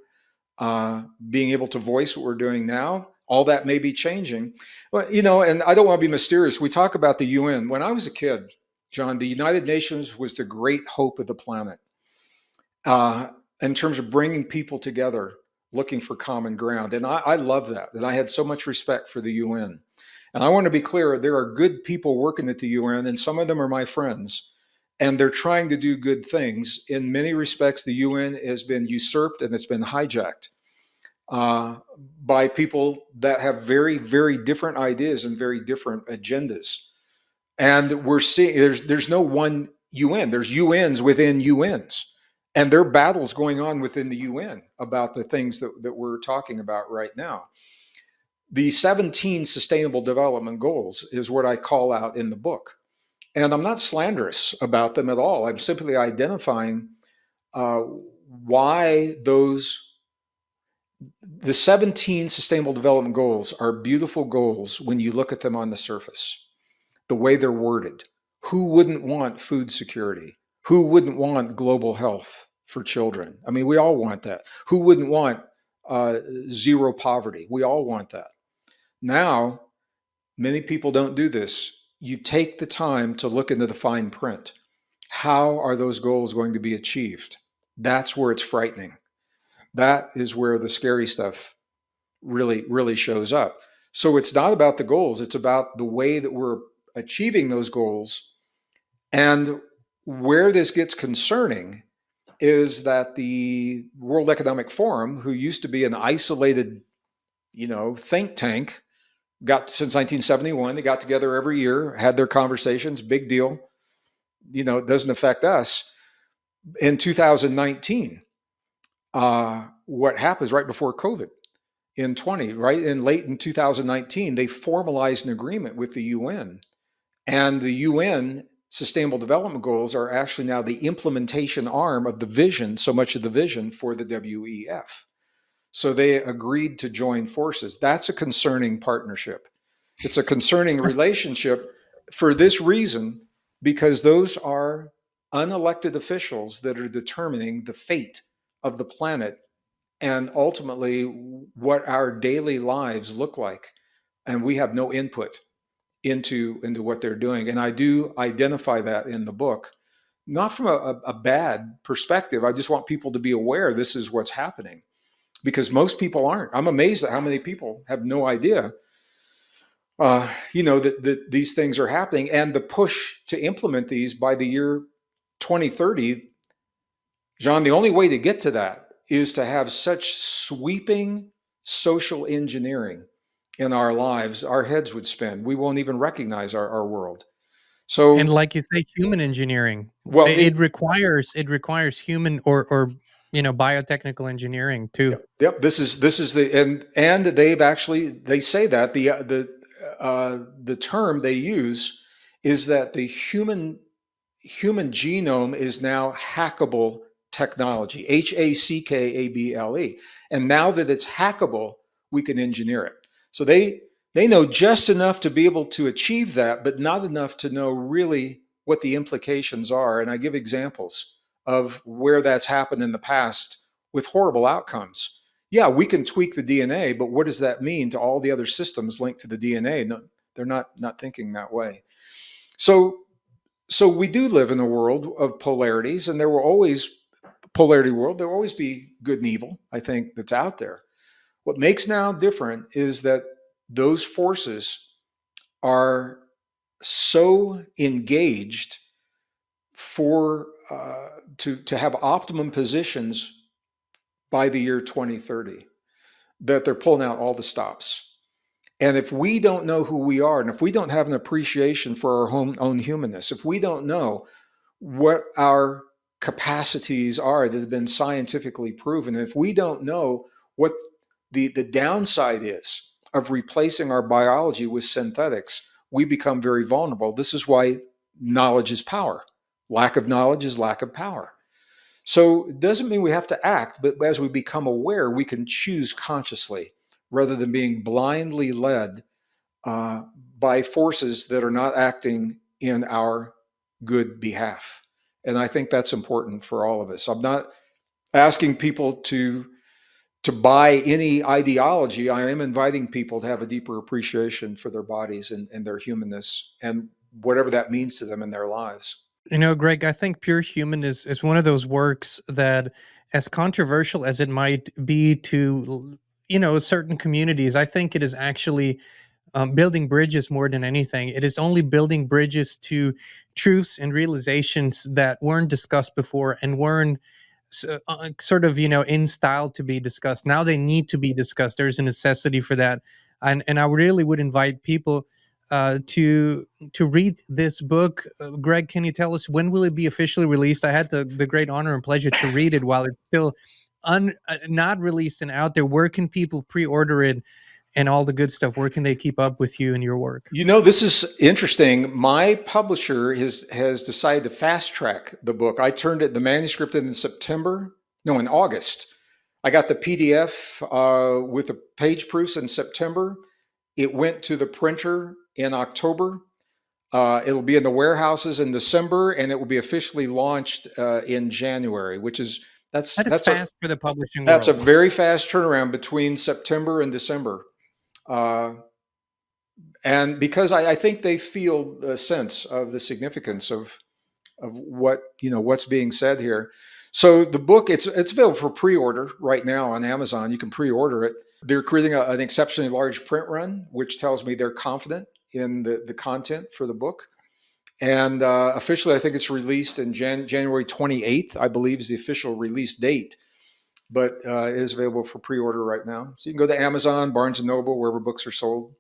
Speaker 1: being able to voice what we're doing now. All that may be changing. But, and I don't want to be mysterious. We talk about the UN. When I was a kid, John, the United Nations was the great hope of the planet uh, in terms of bringing people together, looking for common ground. And I love that. And I had so much respect for the UN. And I want to be clear, there are good people working at the UN, and some of them are my friends, and they're trying to do good things. In many respects, the UN has been usurped and it's been hijacked uh, by people that have very, very different ideas and very different agendas. And we're seeing there's no one UN. There's UNs within UNs, and there are battles going on within the UN about the things that we're talking about right now. The 17 Sustainable Development Goals is what I call out in the book. And I'm not slanderous about them at all. I'm simply identifying why the 17 Sustainable Development Goals are beautiful goals when you look at them on the surface, the way they're worded. Who wouldn't want food security? Who wouldn't want global health for children? I mean, we all want that. Who wouldn't want zero poverty? We all want that. Now, many people don't do this. You take the time to look into the fine print. How are those goals going to be achieved? That's where it's frightening. That is where the scary stuff really, really shows up. So it's not about the goals, it's about the way that we're achieving those goals. And where this gets concerning is that the World Economic Forum, who used to be an isolated think tank. Got since 1971. They got together every year, had their conversations. Big deal. It doesn't affect us. In 2019, what happens right before COVID in 20, right in late in 2019, they formalized an agreement with the UN, and the UN Sustainable Development Goals are actually now the implementation arm of the vision, so much of the vision for the WEF. So they agreed to join forces. That's a concerning partnership. It's a concerning relationship for this reason, because those are unelected officials that are determining the fate of the planet and ultimately what our daily lives look like. And we have no input into what they're doing. And I do identify that in the book, not from a bad perspective. I just want people to be aware this is what's happening, because most people aren't. I'm amazed at how many people have no idea, that these things are happening, and the push to implement these by the year 2030. John, the only way to get to that is to have such sweeping social engineering in our lives, our heads would spin. We won't even recognize our world.
Speaker 2: And
Speaker 1: So,
Speaker 2: like you say, human engineering.
Speaker 1: well,
Speaker 2: It requires human or biotechnical engineering too.
Speaker 1: yep. This is and they say that the term they use is that the human genome is now hackable technology, HACKABLE. And now that it's hackable, we can engineer it. So they know just enough to be able to achieve that, but not enough to know really what the implications are. And I give examples of where that's happened in the past with horrible outcomes. Yeah, we can tweak the DNA, but what does that mean to all the other systems linked to the DNA? No, they're not thinking that way. So we do live in a world of polarities, and there will always polarity world. There will always be good and evil, I think, that's out there. What makes now different is that those forces are so engaged for to have optimum positions by the year 2030 that they're pulling out all the stops. And if we don't know who we are, and if we don't have an appreciation for our own humanness, if we don't know what our capacities are that have been scientifically proven, and if we don't know what the downside is of replacing our biology with synthetics, we become very vulnerable. This is why knowledge is power. Lack of knowledge is lack of power. So it doesn't mean we have to act, but as we become aware, we can choose consciously rather than being blindly led uh, by forces that are not acting in our good behalf. And I think that's important for all of us. I'm not asking people to buy any ideology. I am inviting people to have a deeper appreciation for their bodies and their humanness and whatever that means to them in their lives.
Speaker 2: Greg, I think Pure Human is one of those works that, as controversial as it might be to certain communities, I think it is actually building bridges more than anything. It is only building bridges to truths and realizations that weren't discussed before and weren't sort of in style to be discussed. Now they need to be discussed. There's a necessity for that, and I really would invite people to read this book. Greg, can you tell us when will it be officially released? I had the great honor and pleasure to read it while it's still not released and out there. Where can people pre-order it and all the good stuff? Where can they keep up with you and your work?
Speaker 1: This is interesting. My publisher has decided to fast track the book. I turned the manuscript in September, no, in August. I got the PDF with the page proofs in September. It went to the printer in October. It'll be in the warehouses in December, and it will be officially launched in January, which is
Speaker 2: That is fast for the publishing
Speaker 1: that's a
Speaker 2: world.
Speaker 1: very fast turnaround between September and December. Uh, and because I think they feel a sense of the significance of what's being said here. So the book it's available for pre-order right now on Amazon. You can pre-order it. They're creating an exceptionally large print run, which tells me they're confident in the content for the book. And officially, I think it's released in January 28th, I believe is the official release date. but it is available for pre-order right now. So you can go to Amazon, Barnes and Noble, wherever books are sold.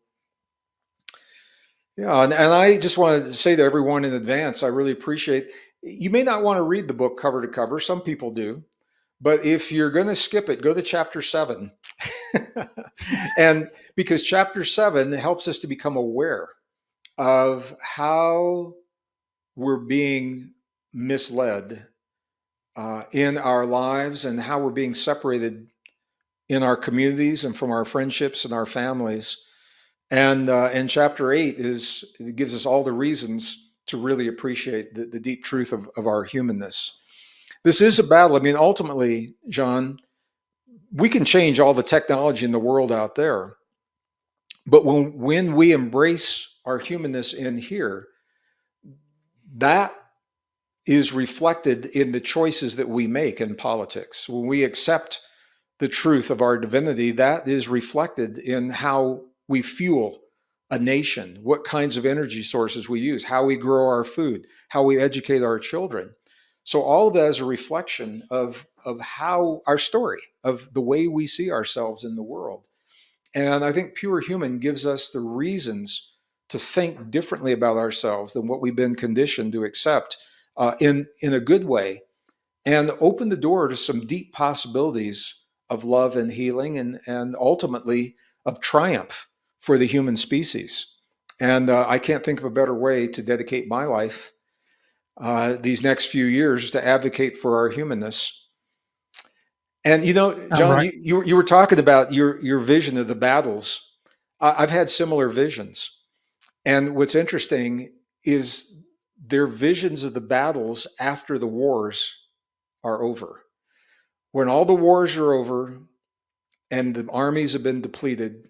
Speaker 1: Yeah, and I just want to say to everyone in advance, I really appreciate. You may not want to read the book cover to cover. Some people do, but if you're going to skip it, go to chapter 7. And because chapter 7 helps us to become aware of how we're being misled in our lives and how we're being separated in our communities and from our friendships and our families. And chapter 8 it gives us all the reasons to really appreciate the deep truth of our humanness. This is a battle. I mean, ultimately, John, we can change all the technology in the world out there. But when we embrace our humanness in here, that is reflected in the choices that we make in politics. When we accept the truth of our divinity, that is reflected in how we fuel a nation, what kinds of energy sources we use, how we grow our food, how we educate our children. So all of that is a reflection of how our story, of the way we see ourselves in the world. And I think Pure Human gives us the reasons to think differently about ourselves than what we've been conditioned to accept in a good way, and open the door to some deep possibilities of love and healing, and ultimately of triumph for the human species. And I can't think of a better way to dedicate my life these next few years to advocate for our humanness. And
Speaker 2: I'm
Speaker 1: John,
Speaker 2: right.
Speaker 1: you were talking about your vision of the battles. I've had similar visions, and what's interesting is their visions of the battles after the wars are over. When all the wars are over and the armies have been depleted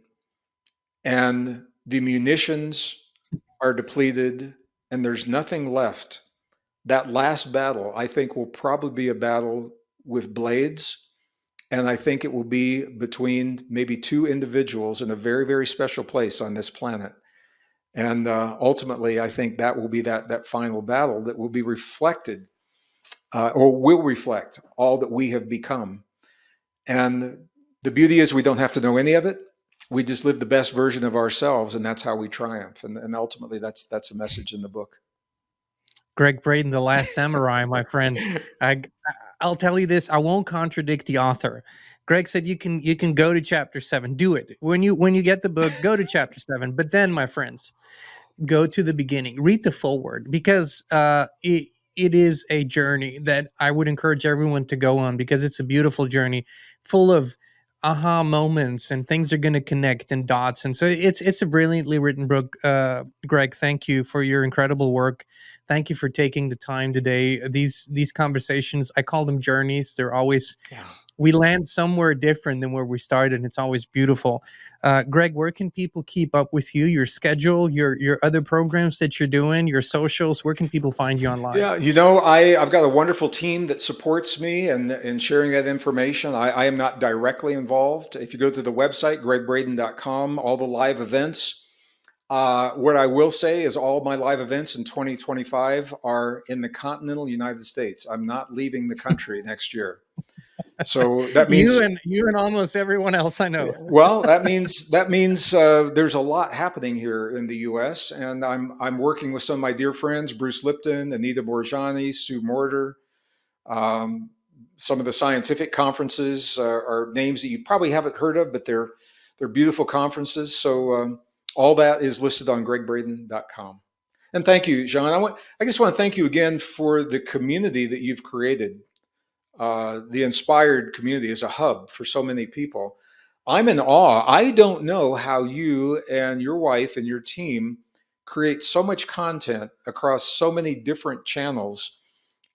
Speaker 1: and the munitions are depleted and there's nothing left, that last battle, I think, will probably be a battle with blades. And I think it will be between maybe two individuals in a very, very special place on this planet. And ultimately, I think that will be that final battle that will be reflected or will reflect all that we have become. And the beauty is we don't have to know any of it. We just live the best version of ourselves, and that's how we triumph. And ultimately, that's a message in the book.
Speaker 2: Gregg Braden, The Last Samurai, my friend. I, I'll tell you this. I won't contradict the author. Greg said you can go to chapter 7. Do it when you get the book. Go to chapter 7. But then, my friends, go to the beginning. Read the foreword, because it is a journey that I would encourage everyone to go on, because it's a beautiful journey full of aha moments, and things are going to connect and dots. And so it's a brilliantly written book. Greg, thank you for your incredible work. Thank you for taking the time today. These conversations, I call them journeys. They're always,
Speaker 1: Yeah.
Speaker 2: we land somewhere different than where we started, and it's always beautiful. Greg, where can people keep up with you, your schedule, your other programs that you're doing, your socials? Where can people find you online?
Speaker 1: Yeah, I've got a wonderful team that supports me in sharing that information. I am not directly involved. If you go to the website, greggbraden.com, all the live events. What I will say is all my live events in 2025 are in the continental United States. I'm not leaving the country next year. So that means,
Speaker 2: You and almost everyone else I know.
Speaker 1: well, that means there's a lot happening here in the U.S. and I'm working with some of my dear friends, Bruce Lipton, Anita Borjani, Sue Morter. Um, some of the scientific conferences are names that you probably haven't heard of, but they're beautiful conferences. So all that is listed on greggbraden.com. And thank you, John. I just want to thank you again for the community that you've created. The inspired community is a hub for so many people. I'm in awe. I don't know how you and your wife and your team create so much content across so many different channels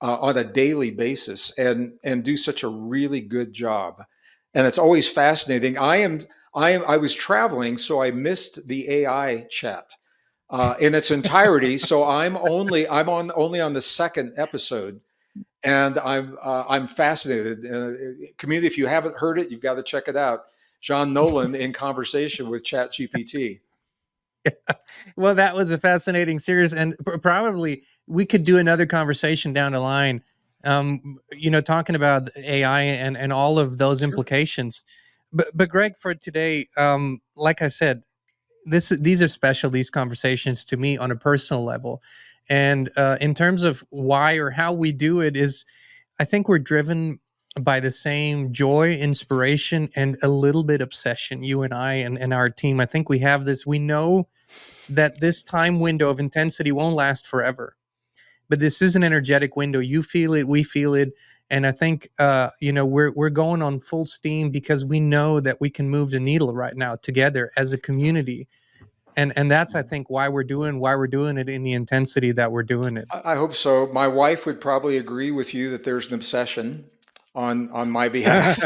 Speaker 1: on a daily basis and do such a really good job. And it's always fascinating. I was traveling, so I missed the AI chat in its entirety. So I'm only on the second episode, and I'm fascinated. Community, if you haven't heard it, you've got to check it out. John Nolan in conversation with Chat GPT.
Speaker 2: Well, that was a fascinating series, and probably we could do another conversation down the line talking about AI and all of those
Speaker 1: Sure.
Speaker 2: implications. But Greg, for today, like I said, these are special, these conversations, to me on a personal level. And in terms of why or how we do it, is I think we're driven by the same joy, inspiration, and a little bit obsession. You and I and our team, I think we have this. We know that this time window of intensity won't last forever, but this is an energetic window. You feel it, we feel it, and I think we're going on full steam because we know that we can move the needle right now together as a community. And that's, I think, why we're doing it in the intensity that we're doing it.
Speaker 1: I hope so. My wife would probably agree with you that there's an obsession on my behalf.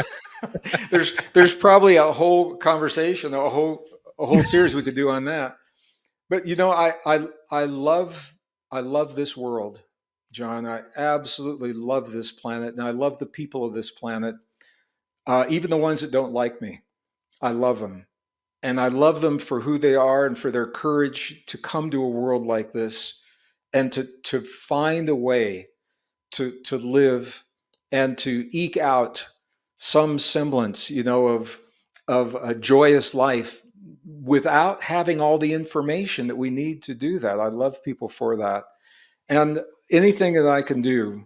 Speaker 1: There's probably a whole conversation, a whole series we could do on that. But I love this world, John. I absolutely love this planet, and I love the people of this planet, even the ones that don't like me. I love them, and I love them for who they are and for their courage to come to a world like this and to find a way to live and to eke out some semblance, of a joyous life without having all the information that we need to do that. I love people for that. And anything that I can do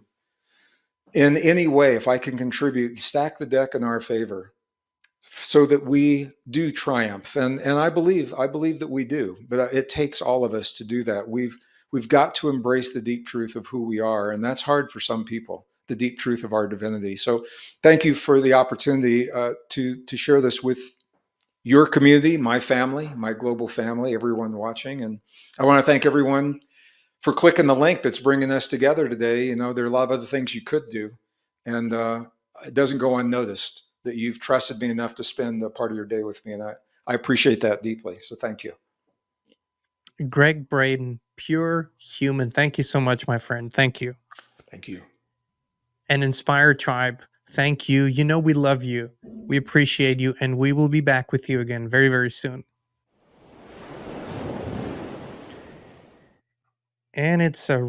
Speaker 1: in any way, if I can contribute, stack the deck in our favor so that we do triumph. And I believe that we do, but it takes all of us to do that. We've got to embrace the deep truth of who we are, and that's hard for some people, the deep truth of our divinity. So thank you for the opportunity to share this with your community, my family, my global family, everyone watching. And I want to thank everyone for clicking the link that's bringing us together today. There are a lot of other things you could do, and it doesn't go unnoticed that you've trusted me enough to spend a part of your day with me, and I appreciate that deeply. So thank you.
Speaker 2: Gregg Braden, pure human. Thank you so much, my friend. Thank you.
Speaker 1: Thank you.
Speaker 2: And Inspired Tribe, thank you. You know we love you. We appreciate you, and we will be back with you again very, very soon. And it's a